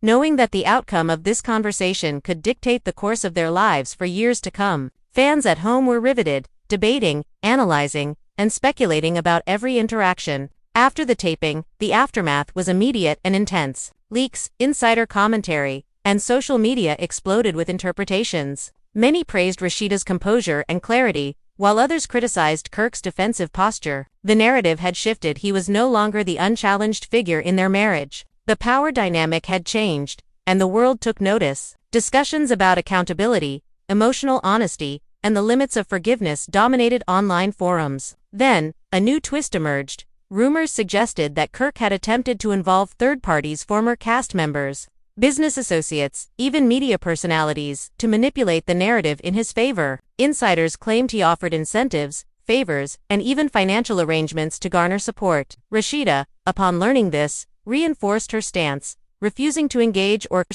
knowing that the outcome of this conversation could dictate the course of their lives for years to come. Fans at home were riveted, debating, analyzing, and speculating about every interaction. After the taping, the aftermath was immediate and intense. Leaks, insider commentary, and social media exploded with interpretations. Many praised Rasheeda's composure and clarity, while others criticized Kirk's defensive posture. The narrative had shifted. He was no longer the unchallenged figure in their marriage. The power dynamic had changed, and the world took notice. Discussions about accountability, emotional honesty, and the limits of forgiveness dominated online forums. Then, a new twist emerged. Rumors suggested that Kirk had attempted to involve third parties, former cast members, business associates, even media personalities, to manipulate the narrative in his favor. Insiders claimed he offered incentives, favors, and even financial arrangements to garner support. Rasheeda, upon learning this, reinforced her stance, refusing to engage or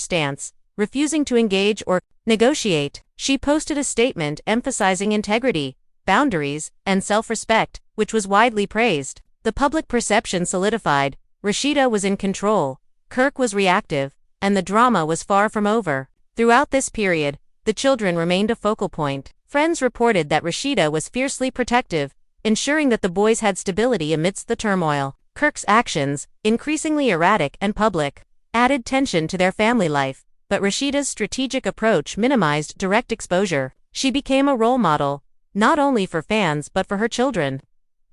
negotiate. She posted a statement emphasizing integrity, boundaries, and self-respect, which was widely praised. The public perception solidified. Rasheeda was in control, Kirk was reactive, and the drama was far from over. Throughout this period, the children remained a focal point. Friends reported that Rasheeda was fiercely protective, ensuring that the boys had stability amidst the turmoil. Kirk's actions, increasingly erratic and public, added tension to their family life, but Rasheeda's strategic approach minimized direct exposure. She became a role model, not only for fans but for her children,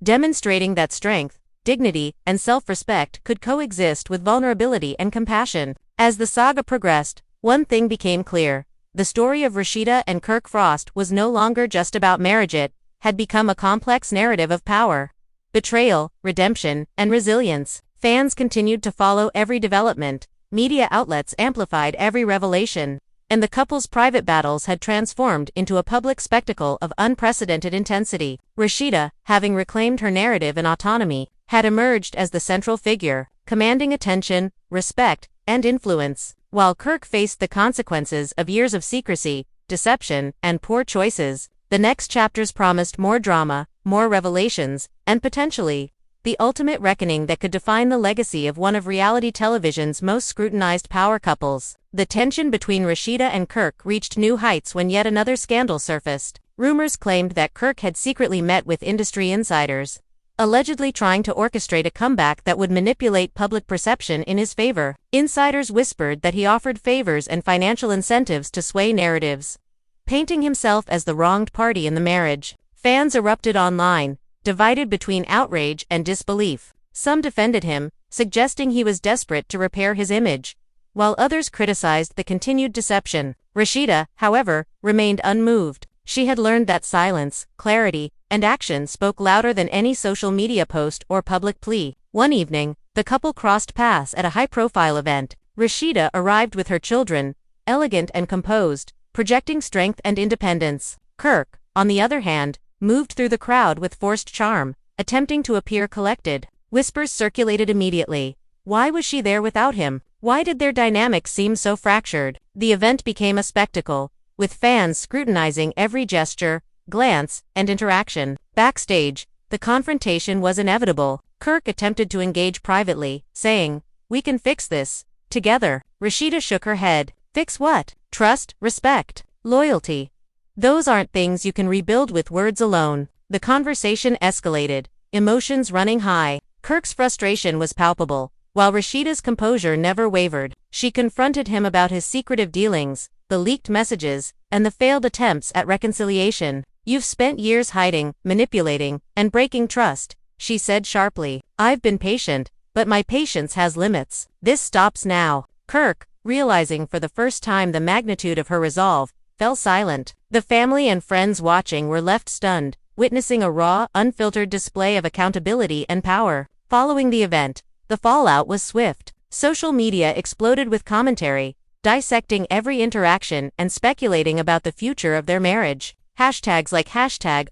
demonstrating that strength, dignity, and self-respect could coexist with vulnerability and compassion. As the saga progressed, one thing became clear: the story of Rasheeda and Kirk Frost was no longer just about marriage. It had become a complex narrative of power, betrayal, redemption, and resilience. Fans continued to follow every development, media outlets amplified every revelation, and the couple's private battles had transformed into a public spectacle of unprecedented intensity. Rasheeda, having reclaimed her narrative and autonomy, had emerged as the central figure, commanding attention, respect, and influence, while Kirk faced the consequences of years of secrecy, deception, and poor choices. The next chapters promised more drama, more revelations, and potentially, the ultimate reckoning that could define the legacy of one of reality television's most scrutinized power couples. The tension between Rasheeda and Kirk reached new heights when yet another scandal surfaced. Rumors claimed that Kirk had secretly met with industry insiders, allegedly trying to orchestrate a comeback that would manipulate public perception in his favor. Insiders whispered that he offered favors and financial incentives to sway narratives, painting himself as the wronged party in the marriage. Fans erupted online, divided between outrage and disbelief. Some defended him, suggesting he was desperate to repair his image, while others criticized the continued deception. Rasheeda, however, remained unmoved. She had learned that silence, clarity, and action spoke louder than any social media post or public plea. One evening, the couple crossed paths at a high-profile event. Rasheeda arrived with her children, elegant and composed, projecting strength and independence. Kirk, on the other hand, moved through the crowd with forced charm, attempting to appear collected. Whispers circulated immediately. Why was she there without him? Why did their dynamic seem so fractured? The event became a spectacle, with fans scrutinizing every gesture, glance, and interaction. Backstage, the confrontation was inevitable. Kirk attempted to engage privately, saying, "We can fix this together." Rasheeda shook her head. Fix what? Trust, respect, loyalty. Those aren't things you can rebuild with words alone. The conversation escalated, emotions running high. Kirk's frustration was palpable, while Rasheeda's composure never wavered. She confronted him about his secretive dealings, the leaked messages, and the failed attempts at reconciliation. "You've spent years hiding, manipulating, and breaking trust," she said sharply. "I've been patient, but my patience has limits. This stops now." Kirk, realizing for the first time the magnitude of her resolve, fell silent. The family and friends watching were left stunned, witnessing a raw, unfiltered display of accountability and power. Following the event, the fallout was swift. Social media exploded with commentary, dissecting every interaction and speculating about the future of their marriage. Hashtags like #RASHEEDA,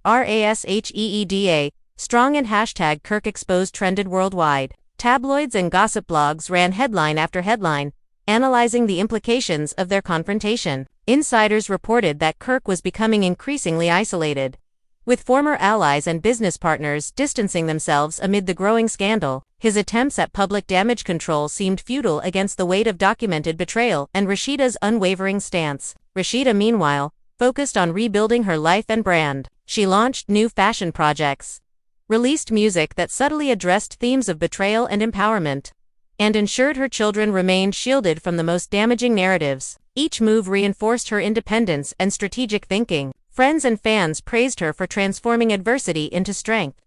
strong and #Kirk exposed trended worldwide. Tabloids and gossip blogs ran headline after headline, analyzing the implications of their confrontation. Insiders reported that Kirk was becoming increasingly isolated, with former allies and business partners distancing themselves amid the growing scandal. His attempts at public damage control seemed futile against the weight of documented betrayal and Rasheeda's unwavering stance. Rasheeda, meanwhile, focused on rebuilding her life and brand. She launched new fashion projects, released music that subtly addressed themes of betrayal and empowerment, and ensured her children remained shielded from the most damaging narratives. Each move reinforced her independence and strategic thinking. Friends and fans praised her for transforming adversity into strength,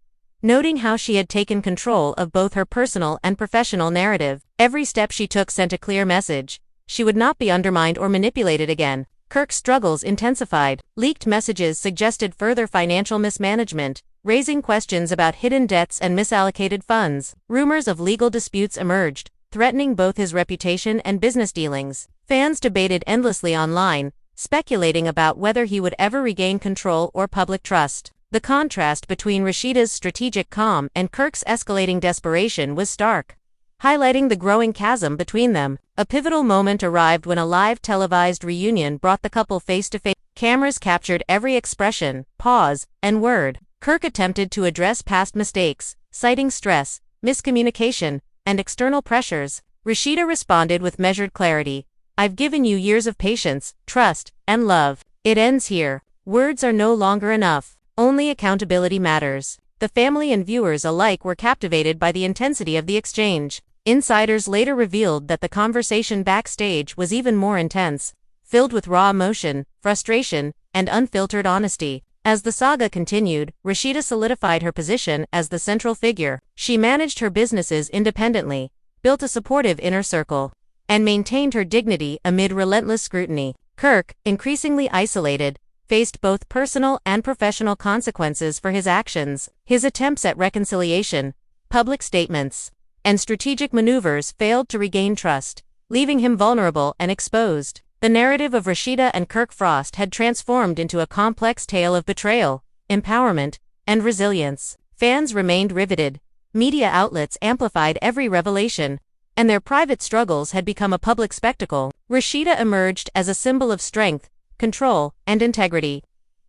noting how she had taken control of both her personal and professional narrative. Every step she took sent a clear message. She would not be undermined or manipulated again. Kirk's struggles intensified. Leaked messages suggested further financial mismanagement, raising questions about hidden debts and misallocated funds. Rumors of legal disputes emerged, threatening both his reputation and business dealings. Fans debated endlessly online, speculating about whether he would ever regain control or public trust. The contrast between Rasheeda's strategic calm and Kirk's escalating desperation was stark, highlighting the growing chasm between them. A pivotal moment arrived when a live televised reunion brought the couple face to face. Cameras captured every expression, pause, and word. Kirk attempted to address past mistakes, citing stress, miscommunication, and external pressures. Rasheeda responded with measured clarity. "I've given you years of patience, trust, and love. It ends here. Words are no longer enough. Only accountability matters." The family and viewers alike were captivated by the intensity of the exchange. Insiders later revealed that the conversation backstage was even more intense, filled with raw emotion, frustration, and unfiltered honesty. As the saga continued, Rasheeda solidified her position as the central figure. She managed her businesses independently, built a supportive inner circle, and maintained her dignity amid relentless scrutiny. Kirk, increasingly isolated, faced both personal and professional consequences for his actions. His attempts at reconciliation, public statements, and strategic maneuvers failed to regain trust, leaving him vulnerable and exposed. The narrative of Rasheeda and Kirk Frost had transformed into a complex tale of betrayal, empowerment, and resilience. Fans remained riveted. Media outlets amplified every revelation, and their private struggles had become a public spectacle. Rasheeda emerged as a symbol of strength, control, and integrity,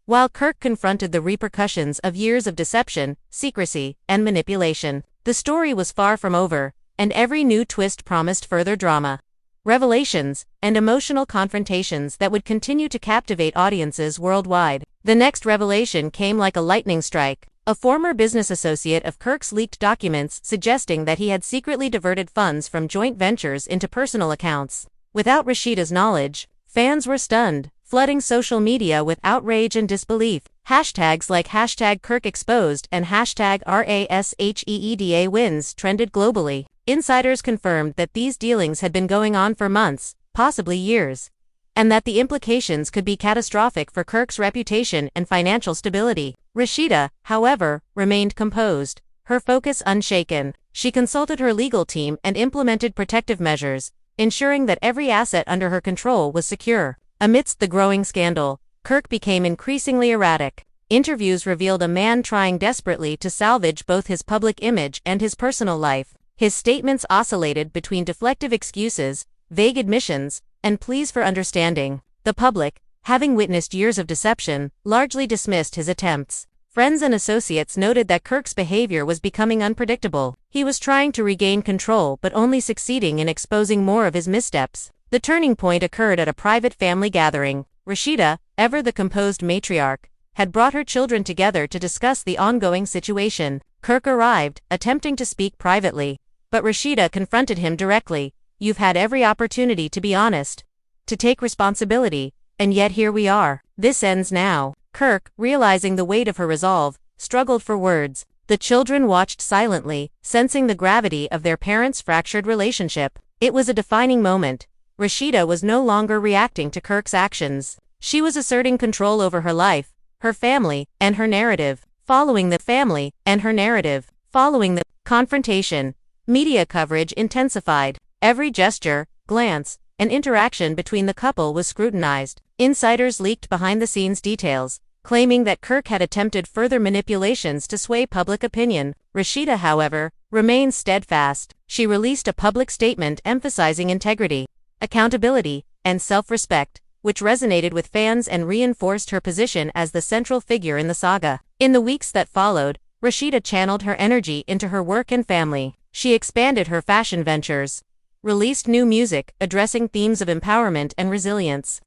while Kirk confronted the repercussions of years of deception, secrecy, and manipulation. The story was far from over, and every new twist promised further drama, revelations, and emotional confrontations that would continue to captivate audiences worldwide. The next revelation came like a lightning strike. A former business associate of Kirk's leaked documents suggesting that he had secretly diverted funds from joint ventures into personal accounts. Without Rasheeda's knowledge, fans were stunned, flooding social media with outrage and disbelief. Hashtags like #KirkExposed and #RASHEEDA trended globally. Insiders confirmed that these dealings had been going on for months, possibly years, and that the implications could be catastrophic for Kirk's reputation and financial stability. Rasheeda, however, remained composed, her focus unshaken. She consulted her legal team and implemented protective measures, ensuring that every asset under her control was secure. Amidst the growing scandal, Kirk became increasingly erratic. Interviews revealed a man trying desperately to salvage both his public image and his personal life. His statements oscillated between deflective excuses, vague admissions, and pleas for understanding. The public, having witnessed years of deception, largely dismissed his attempts. Friends and associates noted that Kirk's behavior was becoming unpredictable. He was trying to regain control but only succeeding in exposing more of his missteps. The turning point occurred at a private family gathering. Rasheeda, ever the composed matriarch, had brought her children together to discuss the ongoing situation. Kirk arrived, attempting to speak privately, but Rasheeda confronted him directly. "You've had every opportunity to be honest, to take responsibility, and yet here we are. This ends now." Kirk, realizing the weight of her resolve, struggled for words. The children watched silently, sensing the gravity of their parents' fractured relationship. It was a defining moment. Rasheeda was no longer reacting to Kirk's actions. She was asserting control over her life, her family, and her narrative. Following the confrontation, media coverage intensified. Every gesture, glance, and interaction between the couple was scrutinized. Insiders leaked behind-the-scenes details, claiming that Kirk had attempted further manipulations to sway public opinion. Rasheeda, however, remained steadfast. She released a public statement emphasizing integrity, accountability, and self-respect, which resonated with fans and reinforced her position as the central figure in the saga. In the weeks that followed, Rasheeda channeled her energy into her work and family. She expanded her fashion ventures, released new music addressing themes of empowerment and resilience,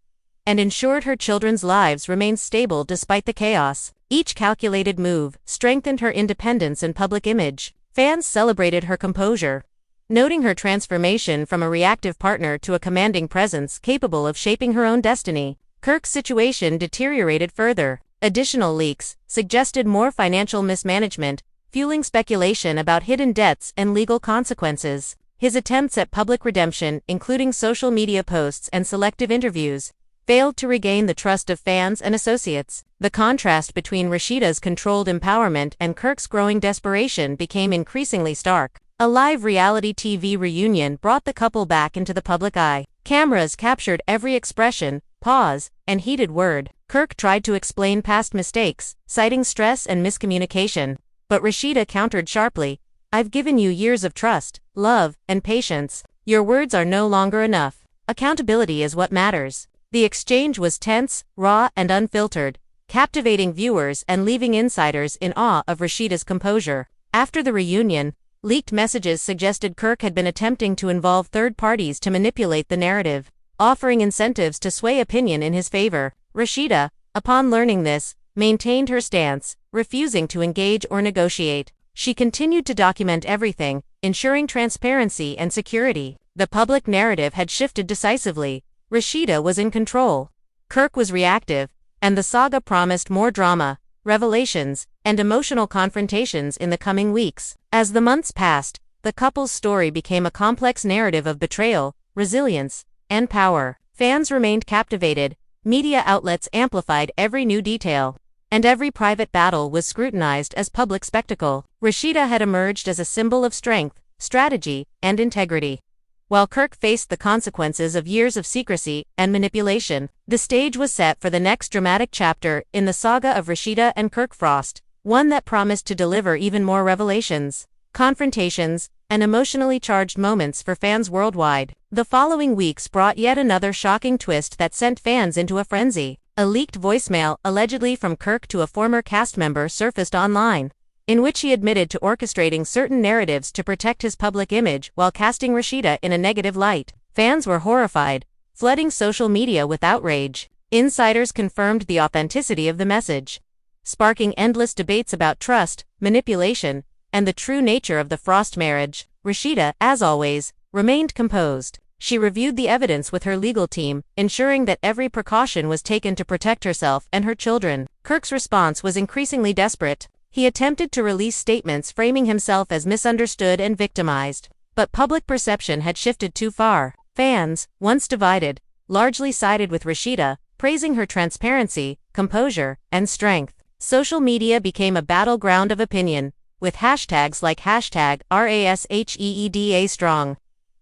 and ensured her children's lives remained stable despite the chaos. Each calculated move strengthened her independence and public image. Fans celebrated her composure, noting her transformation from a reactive partner to a commanding presence capable of shaping her own destiny. Kirk's situation deteriorated further. Additional leaks suggested more financial mismanagement, fueling speculation about hidden debts and legal consequences. His attempts at public redemption, including social media posts and selective interviews, failed to regain the trust of fans and associates. The contrast between Rasheeda's controlled empowerment and Kirk's growing desperation became increasingly stark. A live reality TV reunion brought the couple back into the public eye. Cameras captured every expression, pause, and heated word. Kirk tried to explain past mistakes, citing stress and miscommunication. But Rasheeda countered sharply, "I've given you years of trust, love, and patience. Your words are no longer enough. Accountability is what matters." The exchange was tense, raw, and unfiltered, captivating viewers and leaving insiders in awe of Rasheeda's composure. After the reunion, leaked messages suggested Kirk had been attempting to involve third parties to manipulate the narrative, offering incentives to sway opinion in his favor. Rasheeda, upon learning this, maintained her stance, refusing to engage or negotiate. She continued to document everything, ensuring transparency and security. The public narrative had shifted decisively. Rasheeda was in control. Kirk was reactive, and the saga promised more drama, revelations, and emotional confrontations in the coming weeks. As the months passed, the couple's story became a complex narrative of betrayal, resilience, and power. Fans remained captivated, media outlets amplified every new detail, and every private battle was scrutinized as public spectacle. Rasheeda had emerged as a symbol of strength, strategy, and integrity. while Kirk faced the consequences of years of secrecy and manipulation. The stage was set for the next dramatic chapter in the saga of Rasheeda and Kirk Frost, one that promised to deliver even more revelations, confrontations, and emotionally charged moments for fans worldwide. The following weeks brought yet another shocking twist that sent fans into a frenzy. A leaked voicemail, allegedly from Kirk to a former cast member, surfaced online, in which he admitted to orchestrating certain narratives to protect his public image while casting Rasheeda in a negative light. Fans were horrified, flooding social media with outrage. Insiders confirmed the authenticity of the message, sparking endless debates about trust, manipulation, and the true nature of the Frost marriage. Rasheeda, as always, remained composed. She reviewed the evidence with her legal team, ensuring that every precaution was taken to protect herself and her children. Kirk's response was increasingly desperate. He attempted to release statements framing himself as misunderstood and victimized, but public perception had shifted too far. Fans, once divided, largely sided with Rasheeda, praising her transparency, composure, and strength. Social media became a battleground of opinion, with hashtags like #RASHEEDA strong,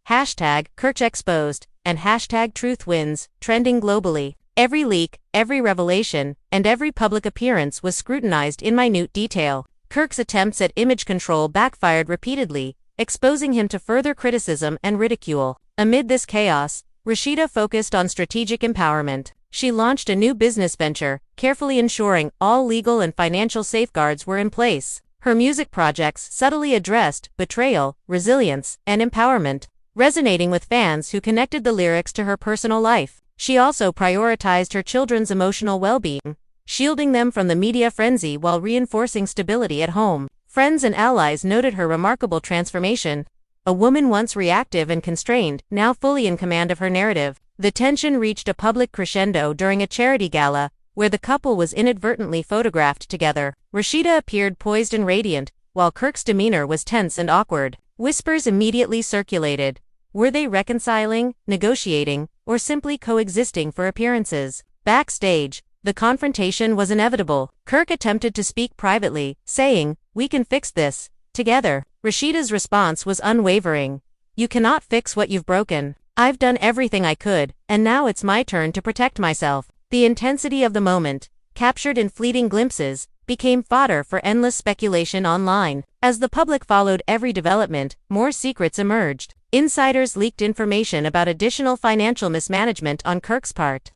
#KirkExposed, and #TruthWins trending globally. Every leak, every revelation, and every public appearance was scrutinized in minute detail. Kirk's attempts at image control backfired repeatedly, exposing him to further criticism and ridicule. Amid this chaos, Rasheeda focused on strategic empowerment. She launched a new business venture, carefully ensuring all legal and financial safeguards were in place. Her music projects subtly addressed betrayal, resilience, and empowerment, resonating with fans who connected the lyrics to her personal life. She also prioritized her children's emotional well-being, shielding them from the media frenzy while reinforcing stability at home. Friends and allies noted her remarkable transformation. A woman once reactive and constrained, now fully in command of her narrative. The tension reached a public crescendo during a charity gala, where the couple was inadvertently photographed together. Rasheeda appeared poised and radiant, while Kirk's demeanor was tense and awkward. Whispers immediately circulated. Were they reconciling, negotiating, or simply coexisting for appearances? Backstage, the confrontation was inevitable. Kirk attempted to speak privately, saying, "We can fix this together." Rasheeda's response was unwavering. "You cannot fix what you've broken. I've done everything I could, and now it's my turn to protect myself." The intensity of the moment, captured in fleeting glimpses, became fodder for endless speculation online. As the public followed every development, more secrets emerged. Insiders leaked information about additional financial mismanagement on Kirk's part,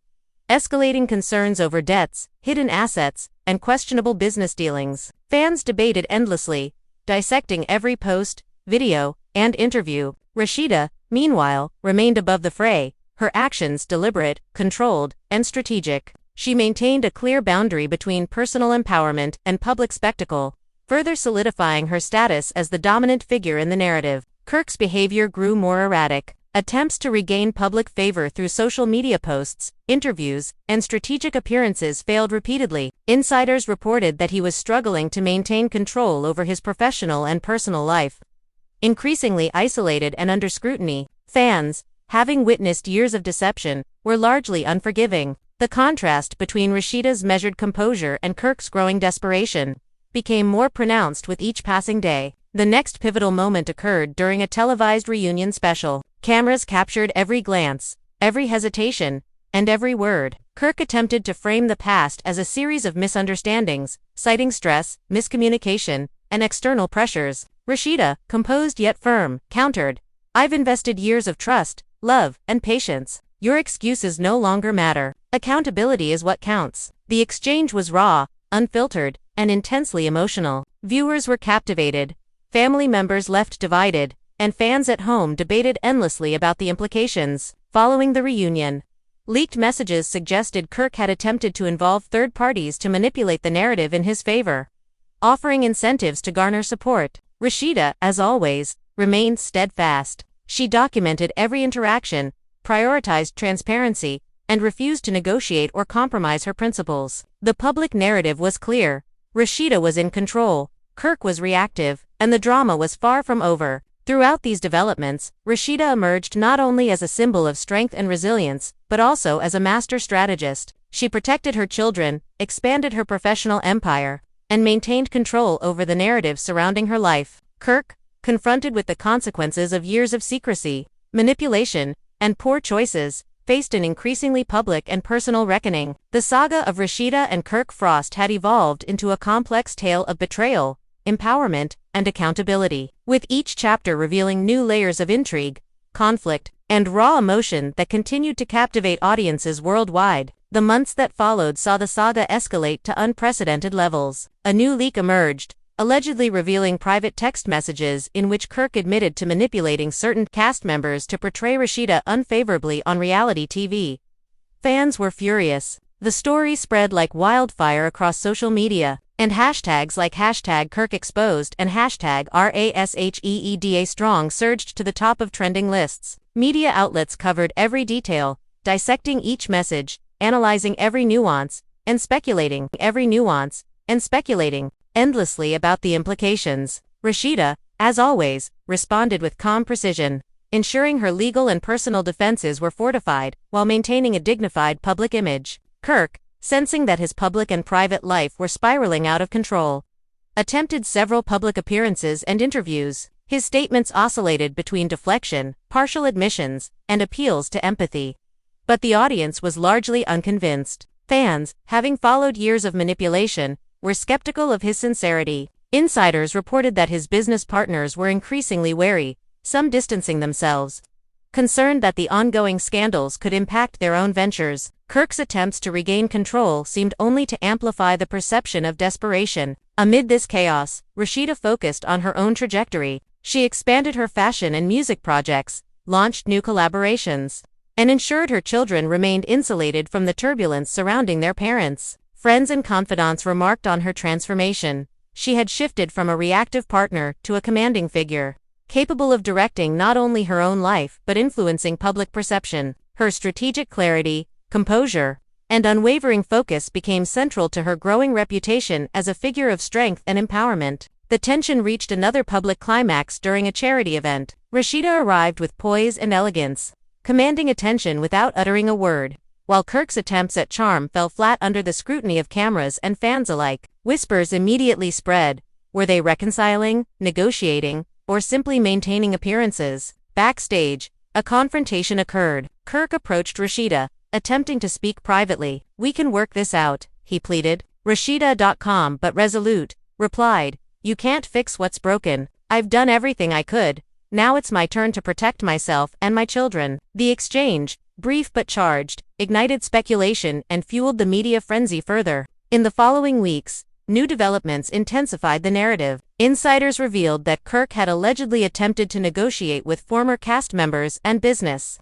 escalating concerns over debts, hidden assets, and questionable business dealings. Fans debated endlessly, dissecting every post, video, and interview. Rasheeda, meanwhile, remained above the fray, her actions deliberate, controlled, and strategic. She maintained a clear boundary between personal empowerment and public spectacle, further solidifying her status as the dominant figure in the narrative. Kirk's behavior grew more erratic. Attempts to regain public favor through social media posts, interviews, and strategic appearances failed repeatedly. Insiders reported that he was struggling to maintain control over his professional and personal life, increasingly isolated and under scrutiny. Fans, having witnessed years of deception, were largely unforgiving. The contrast between Rasheeda's measured composure and Kirk's growing desperation became more pronounced with each passing day. The next pivotal moment occurred during a televised reunion special. Cameras captured every glance, every hesitation, and every word. Kirk attempted to frame the past as a series of misunderstandings, citing stress, miscommunication, and external pressures. Rasheeda, composed yet firm, countered, "I've invested years of trust, love, and patience. Your excuses no longer matter. Accountability is what counts." The exchange was raw, unfiltered, and intensely emotional. Viewers were captivated, family members left divided, and fans at home debated endlessly about the implications. Following the reunion, leaked messages suggested Kirk had attempted to involve third parties to manipulate the narrative in his favor, offering incentives to garner support. Rasheeda, as always, remained steadfast. She documented every interaction, prioritized transparency, and refused to negotiate or compromise her principles. The public narrative was clear. Rasheeda was in control, Kirk was reactive, and the drama was far from over. Throughout these developments, Rasheeda emerged not only as a symbol of strength and resilience, but also as a master strategist. She protected her children, expanded her professional empire, and maintained control over the narrative surrounding her life. Kirk, confronted with the consequences of years of secrecy, manipulation, and poor choices, faced an increasingly public and personal reckoning. The saga of Rasheeda and Kirk Frost had evolved into a complex tale of betrayal, empowerment, and accountability, with each chapter revealing new layers of intrigue, conflict, and raw emotion that continued to captivate audiences worldwide. The months that followed saw the saga escalate to unprecedented levels. A new leak emerged, allegedly revealing private text messages in which Kirk admitted to manipulating certain cast members to portray Rasheeda unfavorably on reality TV. Fans were furious. The story spread like wildfire across social media, and hashtags like #KirkExposed and #RASHEEDA surged to the top of trending lists. Media outlets covered every detail, dissecting each message, analyzing every nuance, and speculating endlessly about the implications. Rasheeda, as always, responded with calm precision, ensuring her legal and personal defenses were fortified while maintaining a dignified public image. Kirk, sensing that his public and private life were spiraling out of control, attempted several public appearances and interviews. His statements oscillated between deflection, partial admissions, and appeals to empathy. But the audience was largely unconvinced. Fans, having followed years of manipulation, were skeptical of his sincerity. Insiders reported that his business partners were increasingly wary, some distancing themselves, concerned that the ongoing scandals could impact their own ventures. Kirk's attempts to regain control seemed only to amplify the perception of desperation. Amid this chaos, Rasheeda focused on her own trajectory. She expanded her fashion and music projects, launched new collaborations, and ensured her children remained insulated from the turbulence surrounding their parents. Friends and confidants remarked on her transformation. She had shifted from a reactive partner to a commanding figure, capable of directing not only her own life but influencing public perception. Her strategic clarity, composure, and unwavering focus became central to her growing reputation as a figure of strength and empowerment. The tension reached another public climax during a charity event. Rasheeda arrived with poise and elegance, commanding attention without uttering a word, while Kirk's attempts at charm fell flat under the scrutiny of cameras and fans alike. Whispers immediately spread. Were they reconciling, negotiating, or simply maintaining appearances? Backstage, a confrontation occurred. Kirk approached Rasheeda, attempting to speak privately. "We can work this out," he pleaded. Rasheeda, but resolute, replied, "You can't fix what's broken. I've done everything I could. Now it's my turn to protect myself and my children." The exchange, brief but charged, ignited speculation and fueled the media frenzy further. In the following weeks, new developments intensified the narrative. Insiders revealed that Kirk had allegedly attempted to negotiate with former cast members and business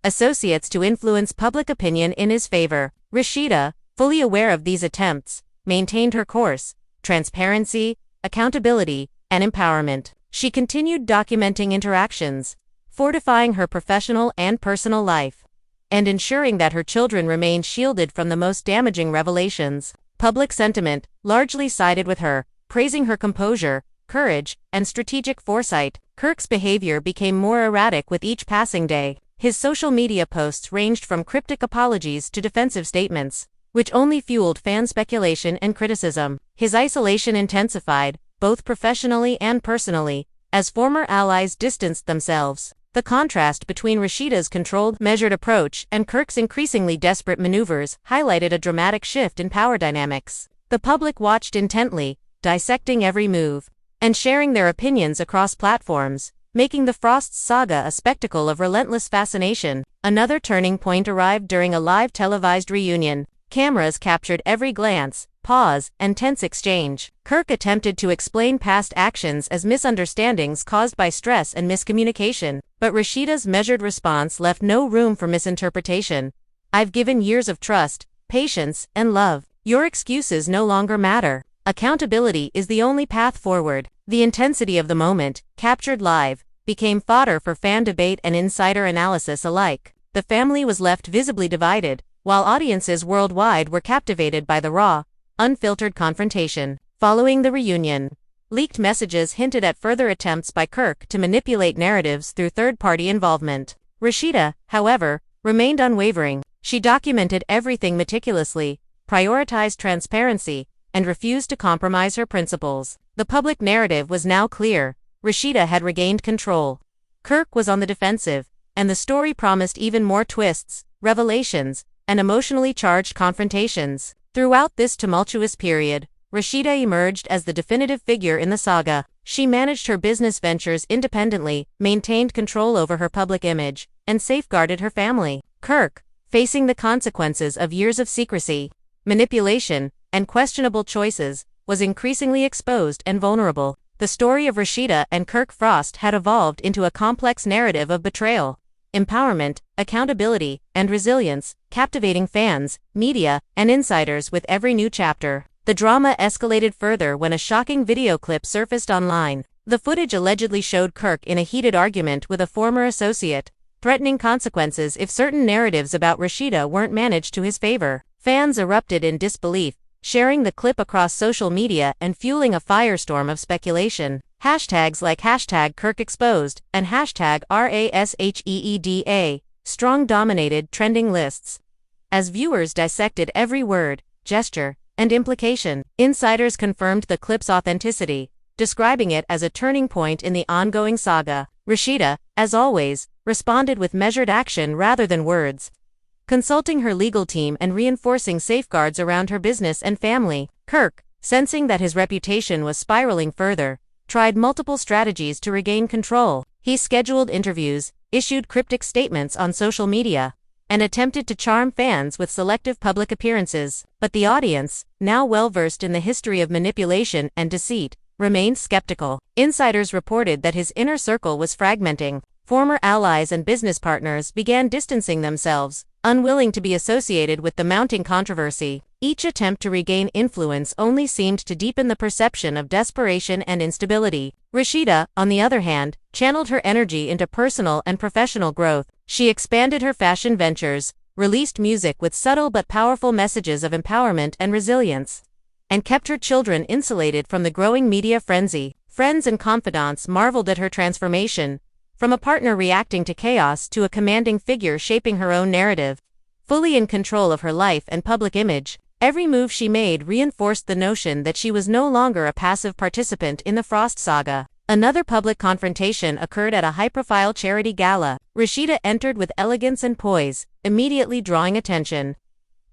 associates to influence public opinion in his favor. Rasheeda, fully aware of these attempts, maintained her course: transparency, accountability, and empowerment. She continued documenting interactions, fortifying her professional and personal life, and ensuring that her children remained shielded from the most damaging revelations. Public sentiment largely sided with her, praising her composure, courage, and strategic foresight. Kirk's behavior became more erratic with each passing day. His social media posts ranged from cryptic apologies to defensive statements, which only fueled fan speculation and criticism. His isolation intensified, both professionally and personally, as former allies distanced themselves. The contrast between Rasheeda's controlled, measured approach and Kirk's increasingly desperate maneuvers highlighted a dramatic shift in power dynamics. The public watched intently, dissecting every move, and sharing their opinions across platforms, making the Frost saga a spectacle of relentless fascination. Another turning point arrived during a live televised reunion. Cameras captured every glance, pause, and tense exchange. Kirk attempted to explain past actions as misunderstandings caused by stress and miscommunication, but Rasheeda's measured response left no room for misinterpretation. "I've given years of trust, patience, and love. Your excuses no longer matter. Accountability is the only path forward." The intensity of the moment, captured live, became fodder for fan debate and insider analysis alike. The family was left visibly divided, while audiences worldwide were captivated by the raw, unfiltered confrontation. Following the reunion, leaked messages hinted at further attempts by Kirk to manipulate narratives through third-party involvement. Rasheeda, however, remained unwavering. She documented everything meticulously, prioritized transparency, and refused to compromise her principles. The public narrative was now clear. Rasheeda had regained control. Kirk was on the defensive, and the story promised even more twists, revelations, and emotionally charged confrontations. Throughout this tumultuous period, Rasheeda emerged as the definitive figure in the saga. She managed her business ventures independently, maintained control over her public image, and safeguarded her family. Kirk, facing the consequences of years of secrecy, manipulation, and questionable choices, was increasingly exposed and vulnerable. The story of Rasheeda and Kirk Frost had evolved into a complex narrative of betrayal, empowerment, accountability, and resilience, captivating fans, media, and insiders with every new chapter. The drama escalated further when a shocking video clip surfaced online. The footage allegedly showed Kirk in a heated argument with a former associate, threatening consequences if certain narratives about Rasheeda weren't managed to his favor. Fans erupted in disbelief, sharing the clip across social media and fueling a firestorm of speculation. Hashtags like #KirkExposed and #RASHEEDA strong dominated trending lists. As viewers dissected every word, gesture, and implication, insiders confirmed the clip's authenticity, describing it as a turning point in the ongoing saga. Rasheeda, as always, responded with measured action rather than words, consulting her legal team and reinforcing safeguards around her business and family. Kirk, sensing that his reputation was spiraling further, tried multiple strategies to regain control. He scheduled interviews, issued cryptic statements on social media, and attempted to charm fans with selective public appearances. But the audience, now well-versed in the history of manipulation and deceit, remained skeptical. Insiders reported that his inner circle was fragmenting. Former allies and business partners began distancing themselves, unwilling to be associated with the mounting controversy. Each attempt to regain influence only seemed to deepen the perception of desperation and instability. Rasheeda, on the other hand, channeled her energy into personal and professional growth. She expanded her fashion ventures, released music with subtle but powerful messages of empowerment and resilience, and kept her children insulated from the growing media frenzy. Friends and confidants marveled at her transformation, from a partner reacting to chaos to a commanding figure shaping her own narrative. Fully in control of her life and public image, every move she made reinforced the notion that she was no longer a passive participant in the Frost saga. Another public confrontation occurred at a high-profile charity gala. Rasheeda entered with elegance and poise, immediately drawing attention,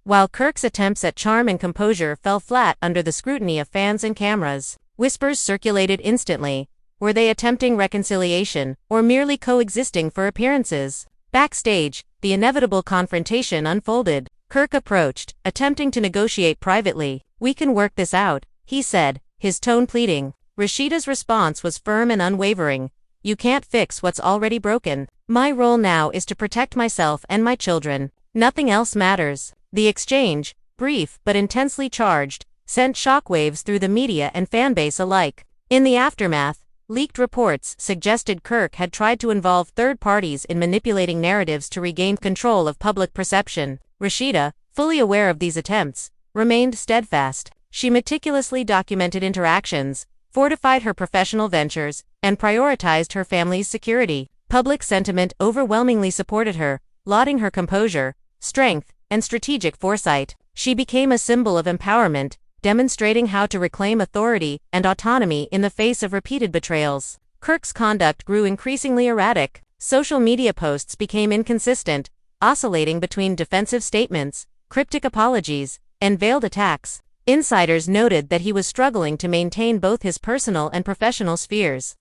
while Kirk's attempts at charm and composure fell flat under the scrutiny of fans and cameras. Whispers circulated instantly. Were they attempting reconciliation, or merely coexisting for appearances? Backstage, the inevitable confrontation unfolded. Kirk approached, attempting to negotiate privately. "We can work this out," he said, his tone pleading. Rasheeda's response was firm and unwavering. "You can't fix what's already broken. My role now is to protect myself and my children. Nothing else matters." The exchange, brief but intensely charged, sent shockwaves through the media and fanbase alike. In the aftermath, leaked reports suggested Kirk had tried to involve third parties in manipulating narratives to regain control of public perception. Rasheeda, fully aware of these attempts, remained steadfast. She meticulously documented interactions, fortified her professional ventures, and prioritized her family's security. Public sentiment overwhelmingly supported her, lauding her composure, strength, and strategic foresight. She became a symbol of empowerment, demonstrating how to reclaim authority and autonomy in the face of repeated betrayals. Kirk's conduct grew increasingly erratic. Social media posts became inconsistent, oscillating between defensive statements, cryptic apologies, and veiled attacks. Insiders noted that he was struggling to maintain both his personal and professional spheres,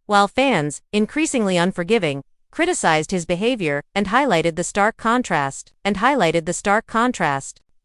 while fans, increasingly unforgiving, criticized his behavior and highlighted the stark contrast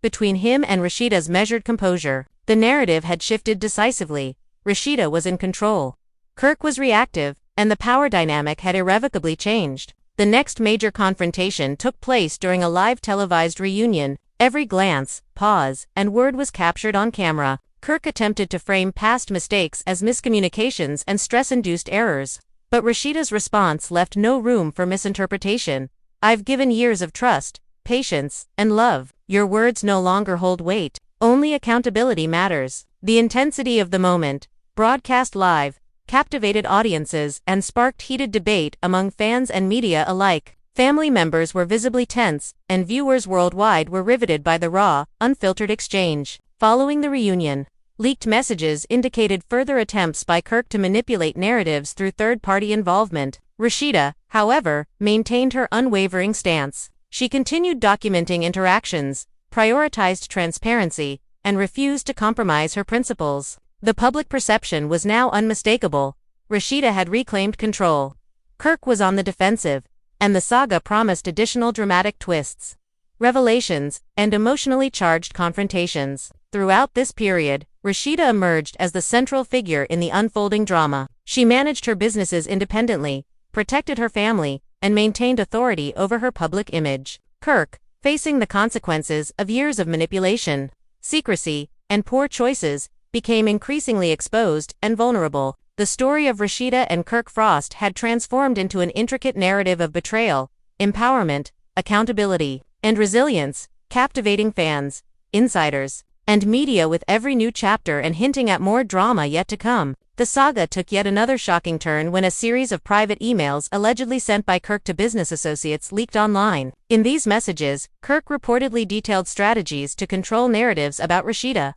between him and Rasheeda's measured composure. The narrative had shifted decisively. Rasheeda was in control. Kirk was reactive, and the power dynamic had irrevocably changed. The next major confrontation took place during a live televised reunion. Every glance, pause, and word was captured on camera. Kirk attempted to frame past mistakes as miscommunications and stress-induced errors, but Rasheeda's response left no room for misinterpretation. "I've given years of trust, patience, and love. Your words no longer hold weight. Only accountability matters." The intensity of the moment, broadcast live, captivated audiences and sparked heated debate among fans and media alike. Family members were visibly tense, and viewers worldwide were riveted by the raw, unfiltered exchange. Following the reunion, leaked messages indicated further attempts by Kirk to manipulate narratives through third-party involvement. Rasheeda, however, maintained her unwavering stance. She continued documenting interactions, prioritized transparency, and refused to compromise her principles. The public perception was now unmistakable. Rasheeda had reclaimed control. Kirk was on the defensive, and the saga promised additional dramatic twists, revelations, and emotionally charged confrontations. Throughout this period, Rasheeda emerged as the central figure in the unfolding drama. She managed her businesses independently, protected her family, and maintained authority over her public image. Kirk, facing the consequences of years of manipulation, secrecy, and poor choices, became increasingly exposed and vulnerable. The story of Rasheeda and Kirk Frost had transformed into an intricate narrative of betrayal, empowerment, accountability, and resilience, captivating fans, insiders, and media with every new chapter and hinting at more drama yet to come. The saga took yet another shocking turn when a series of private emails allegedly sent by Kirk to business associates leaked online. In these messages, Kirk reportedly detailed strategies to control narratives about Rasheeda,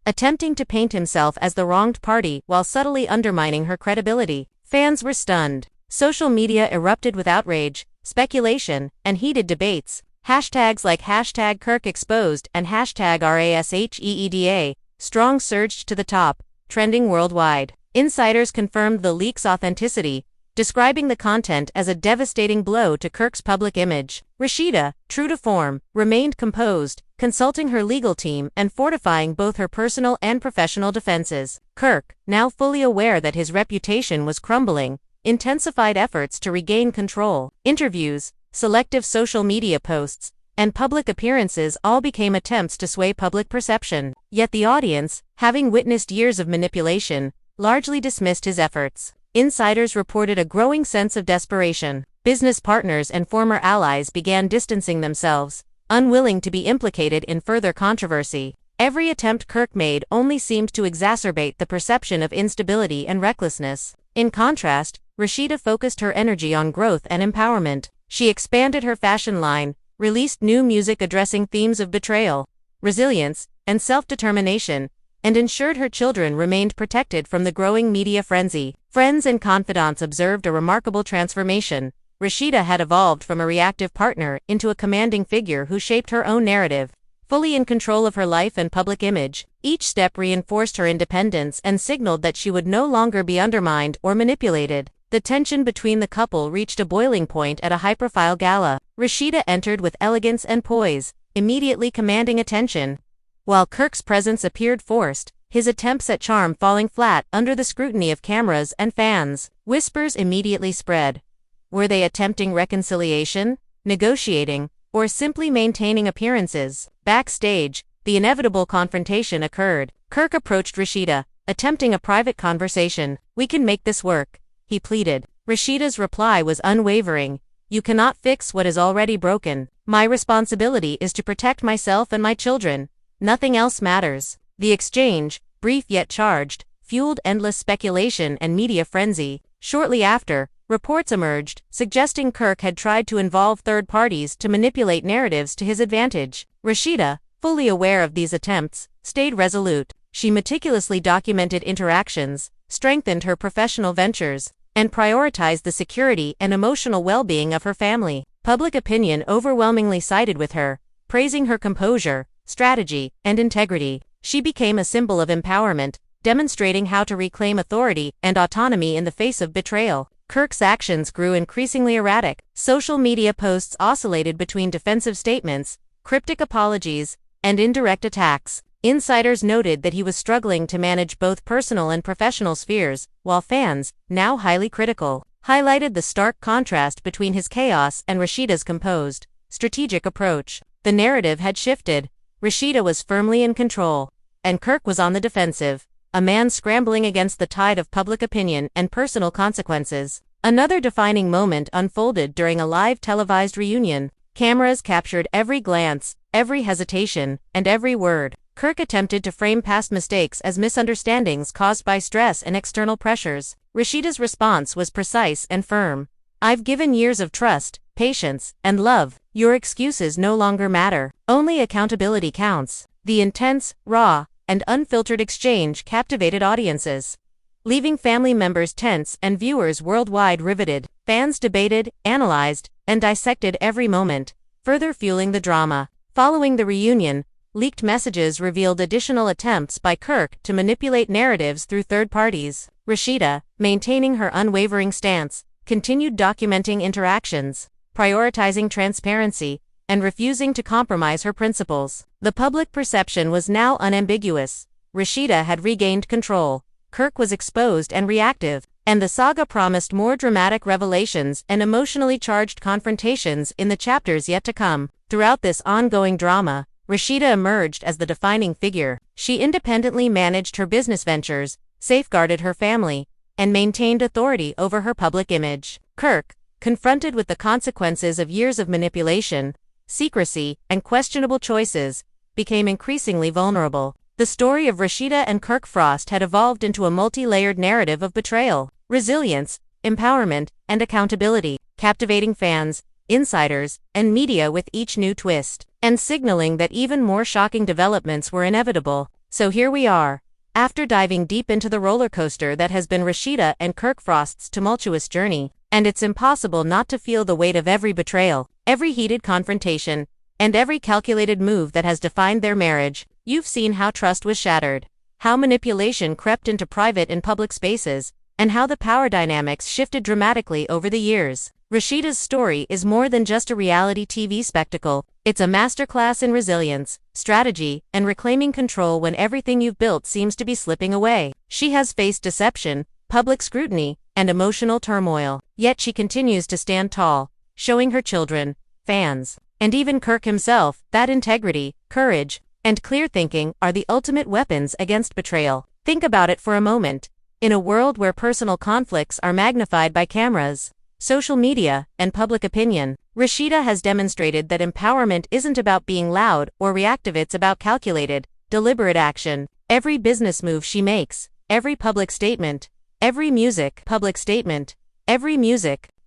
attempting to paint himself as the wronged party while subtly undermining her credibility. Fans were stunned. Social media erupted with outrage, speculation, and heated debates. Hashtags like #KirkExposed and #RASHEEDA strong surged to the top, trending worldwide. Insiders confirmed the leak's authenticity, describing the content as a devastating blow to Kirk's public image. Rasheeda, true to form, remained composed, consulting her legal team and fortifying both her personal and professional defenses. Kirk, now fully aware that his reputation was crumbling, intensified efforts to regain control. Interviews, selective social media posts, and public appearances all became attempts to sway public perception. Yet the audience, having witnessed years of manipulation, largely dismissed his efforts. Insiders reported a growing sense of desperation. Business partners and former allies began distancing themselves, unwilling to be implicated in further controversy. Every attempt Kirk made only seemed to exacerbate the perception of instability and recklessness. In contrast, Rasheeda focused her energy on growth and empowerment. She expanded her fashion line, released new music addressing themes of betrayal, resilience, and self-determination, and ensured her children remained protected from the growing media frenzy. Friends and confidants observed a remarkable transformation. Rasheeda had evolved from a reactive partner into a commanding figure who shaped her own narrative, fully in control of her life and public image. Each step reinforced her independence and signaled that she would no longer be undermined or manipulated. The tension between the couple reached a boiling point at a high-profile gala. Rasheeda entered with elegance and poise, immediately commanding attention, while Kirk's presence appeared forced, his attempts at charm falling flat under the scrutiny of cameras and fans. Whispers immediately spread. Were they attempting reconciliation, negotiating, or simply maintaining appearances? Backstage, the inevitable confrontation occurred. Kirk approached Rasheeda, attempting a private conversation. "We can make this work," he pleaded. Rasheeda's reply was unwavering. "You cannot fix what is already broken. My responsibility is to protect myself and my children. Nothing else matters." The exchange, brief yet charged, fueled endless speculation and media frenzy. Shortly after, reports emerged, suggesting Kirk had tried to involve third parties to manipulate narratives to his advantage. Rasheeda, fully aware of these attempts, stayed resolute. She meticulously documented interactions, strengthened her professional ventures, and prioritized the security and emotional well-being of her family. Public opinion overwhelmingly sided with her, praising her composure, strategy, and integrity. She became a symbol of empowerment, demonstrating how to reclaim authority and autonomy in the face of betrayal. Kirk's actions grew increasingly erratic. Social media posts oscillated between defensive statements, cryptic apologies, and indirect attacks. Insiders noted that he was struggling to manage both personal and professional spheres, while fans, now highly critical, highlighted the stark contrast between his chaos and Rasheeda's composed, strategic approach. The narrative had shifted. Rasheeda was firmly in control, and Kirk was on the defensive, a man scrambling against the tide of public opinion and personal consequences. Another defining moment unfolded during a live televised reunion. Cameras captured every glance, every hesitation, and every word. Kirk attempted to frame past mistakes as misunderstandings caused by stress and external pressures. Rasheeda's response was precise and firm. "I've given years of trust, patience, and love. Your excuses no longer matter. Only accountability counts." The intense, raw, and unfiltered exchange captivated audiences. leaving family members tense and viewers worldwide riveted. Fans debated, analyzed, and dissected every moment, further fueling the drama. Following the reunion, leaked messages revealed additional attempts by Kirk to manipulate narratives through third parties. Rasheeda, maintaining her unwavering stance, continued documenting interactions, prioritizing transparency, and refusing to compromise her principles. The public perception was now unambiguous. Rasheeda had regained control, Kirk was exposed and reactive, and the saga promised more dramatic revelations and emotionally charged confrontations in the chapters yet to come. Throughout this ongoing drama, Rasheeda emerged as the defining figure. She independently managed her business ventures, safeguarded her family, and maintained authority over her public image. Kirk, confronted with the consequences of years of manipulation, secrecy, and questionable choices, became increasingly vulnerable. The story of Rasheeda and Kirk Frost had evolved into a multi-layered narrative of betrayal, resilience, empowerment, and accountability, captivating fans, insiders, and media with each new twist, and signaling that even more shocking developments were inevitable. So here we are. After diving deep into the roller coaster that has been Rasheeda and Kirk Frost's tumultuous journey, and it's impossible not to feel the weight of every betrayal, every heated confrontation, and every calculated move that has defined their marriage. You've seen how trust was shattered, how manipulation crept into private and public spaces, and how the power dynamics shifted dramatically over the years. Rasheeda's story is more than just a reality TV spectacle. It's a masterclass in resilience, strategy, and reclaiming control when everything you've built seems to be slipping away. She has faced deception, public scrutiny, and emotional turmoil, yet she continues to stand tall, showing her children, fans, and even Kirk himself that integrity, courage, and clear thinking are the ultimate weapons against betrayal. Think about it for a moment. In a world where personal conflicts are magnified by cameras, social media, and public opinion, Rasheeda has demonstrated that empowerment isn't about being loud or reactive, it's about calculated, deliberate action. Every business move she makes, every public statement, every music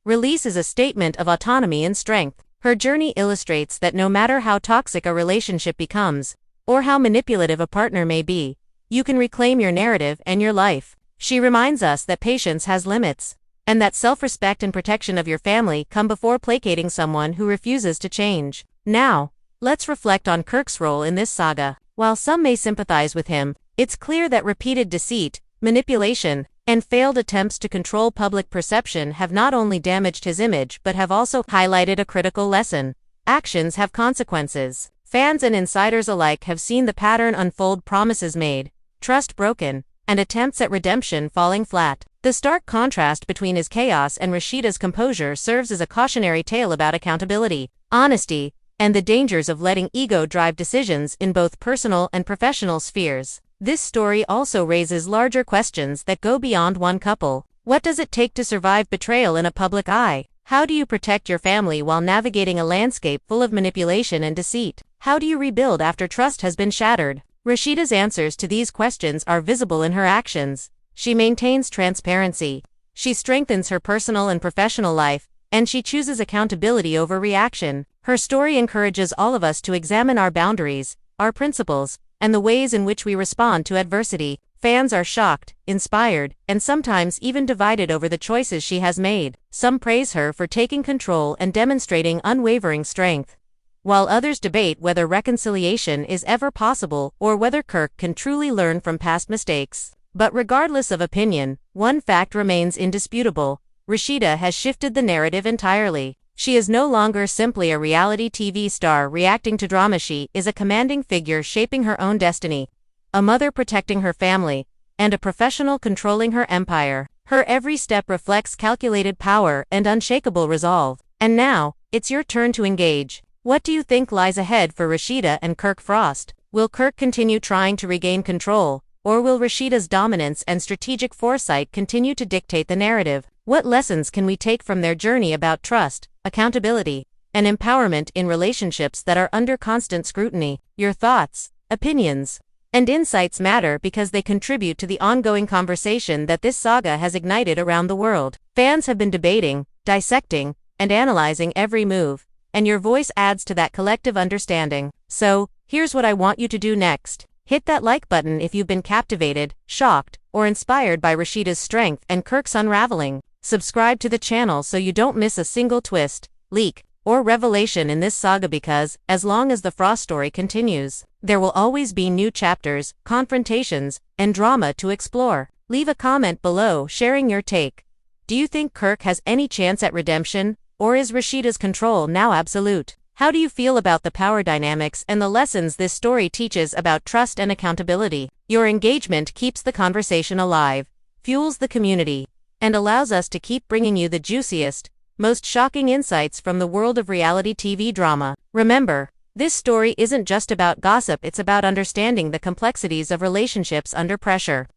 release is a statement of autonomy and strength. Her journey illustrates that no matter how toxic a relationship becomes, or how manipulative a partner may be, you can reclaim your narrative and your life. She reminds us that patience has limits, and that self-respect and protection of your family come before placating someone who refuses to change. Now, let's reflect on Kirk's role in this saga. While some may sympathize with him, it's clear that repeated deceit, manipulation, and failed attempts to control public perception have not only damaged his image but have also highlighted a critical lesson. Actions have consequences. Fans and insiders alike have seen the pattern unfold: promises made, trust broken, and attempts at redemption falling flat. The stark contrast between his chaos and Rasheeda's composure serves as a cautionary tale about accountability, honesty, and the dangers of letting ego drive decisions in both personal and professional spheres. This story also raises larger questions that go beyond one couple. What does it take to survive betrayal in a public eye? How do you protect your family while navigating a landscape full of manipulation and deceit? How do you rebuild after trust has been shattered? Rasheeda's answers to these questions are visible in her actions. She maintains transparency, she strengthens her personal and professional life, and she chooses accountability over reaction. Her story encourages all of us to examine our boundaries, our principles, and the ways in which we respond to adversity. Fans are shocked, inspired, and sometimes even divided over the choices she has made. Some praise her for taking control and demonstrating unwavering strength, while others debate whether reconciliation is ever possible or whether Kirk can truly learn from past mistakes. But regardless of opinion, one fact remains indisputable: Rasheeda has shifted the narrative entirely. She is no longer simply a reality TV star reacting to drama. She is a commanding figure shaping her own destiny, a mother protecting her family, and a professional controlling her empire. Her every step reflects calculated power and unshakable resolve. And now, it's your turn to engage. What do you think lies ahead for Rasheeda and Kirk Frost? Will Kirk continue trying to regain control, or will Rasheeda's dominance and strategic foresight continue to dictate the narrative? What lessons can we take from their journey about trust, accountability, and empowerment in relationships that are under constant scrutiny? Your thoughts, opinions, and insights matter because they contribute to the ongoing conversation that this saga has ignited around the world. Fans have been debating, dissecting, and analyzing every move, and your voice adds to that collective understanding. So, here's what I want you to do next. Hit that like button if you've been captivated, shocked, or inspired by Rasheeda's strength and Kirk's unraveling. Subscribe to the channel so you don't miss a single twist, leak, or revelation in this saga because, as long as the Frost story continues, there will always be new chapters, confrontations, and drama to explore. Leave a comment below sharing your take. Do you think Kirk has any chance at redemption, or is Rasheeda's control now absolute? How do you feel about the power dynamics and the lessons this story teaches about trust and accountability? Your engagement keeps the conversation alive, fuels the community, and allows us to keep bringing you the juiciest, most shocking insights from the world of reality TV drama. Remember, this story isn't just about gossip, it's about understanding the complexities of relationships under pressure,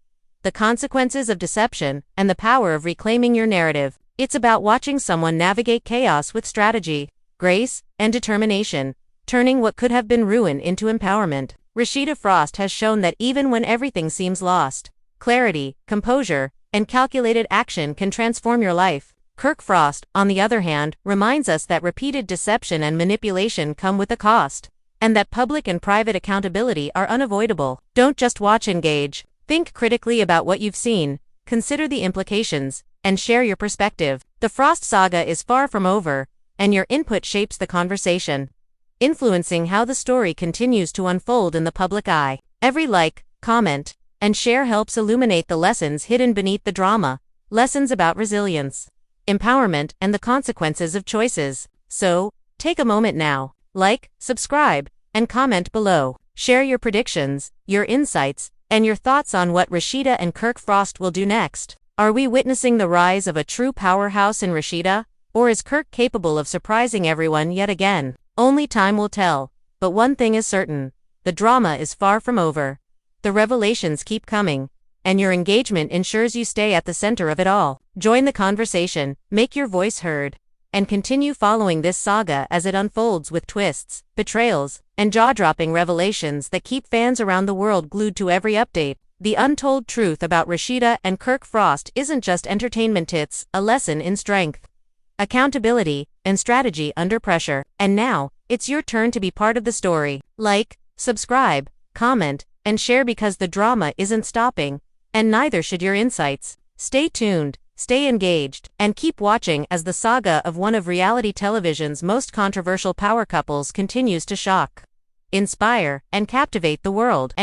the consequences of deception, and the power of reclaiming your narrative. It's about watching someone navigate chaos with strategy, grace, and determination, turning what could have been ruin into empowerment. Rasheeda Frost has shown that even when everything seems lost, clarity, composure, and calculated action can transform your life. Kirk Frost, on the other hand, reminds us that repeated deception and manipulation come with a cost, and that public and private accountability are unavoidable. Don't just watch, engage. Think critically about what you've seen, consider the implications, and share your perspective. The Frost saga is far from over, and your input shapes the conversation, influencing how the story continues to unfold in the public eye. Every like, comment, and share helps illuminate the lessons hidden beneath the drama, lessons about resilience, empowerment, and the consequences of choices. So, take a moment now, like, subscribe, and comment below. Share your predictions, your insights, and your thoughts on what Rasheeda and Kirk Frost will do next. Are we witnessing the rise of a true powerhouse in Rasheeda, or is Kirk capable of surprising everyone yet again? Only time will tell, but one thing is certain: the drama is far from over. The revelations keep coming, and your engagement ensures you stay at the center of it all. Join the conversation, make your voice heard, and continue following this saga as it unfolds with twists, betrayals, and jaw-dropping revelations that keep fans around the world glued to every update. The untold truth about Rasheeda and Kirk Frost isn't just entertainment, it's a lesson in strength, accountability, and strategy under pressure. And now, it's your turn to be part of the story. Like, subscribe, comment, and share because the drama isn't stopping, and neither should your insights. Stay tuned, stay engaged, and keep watching as the saga of one of reality television's most controversial power couples continues to shock, inspire, and captivate the world.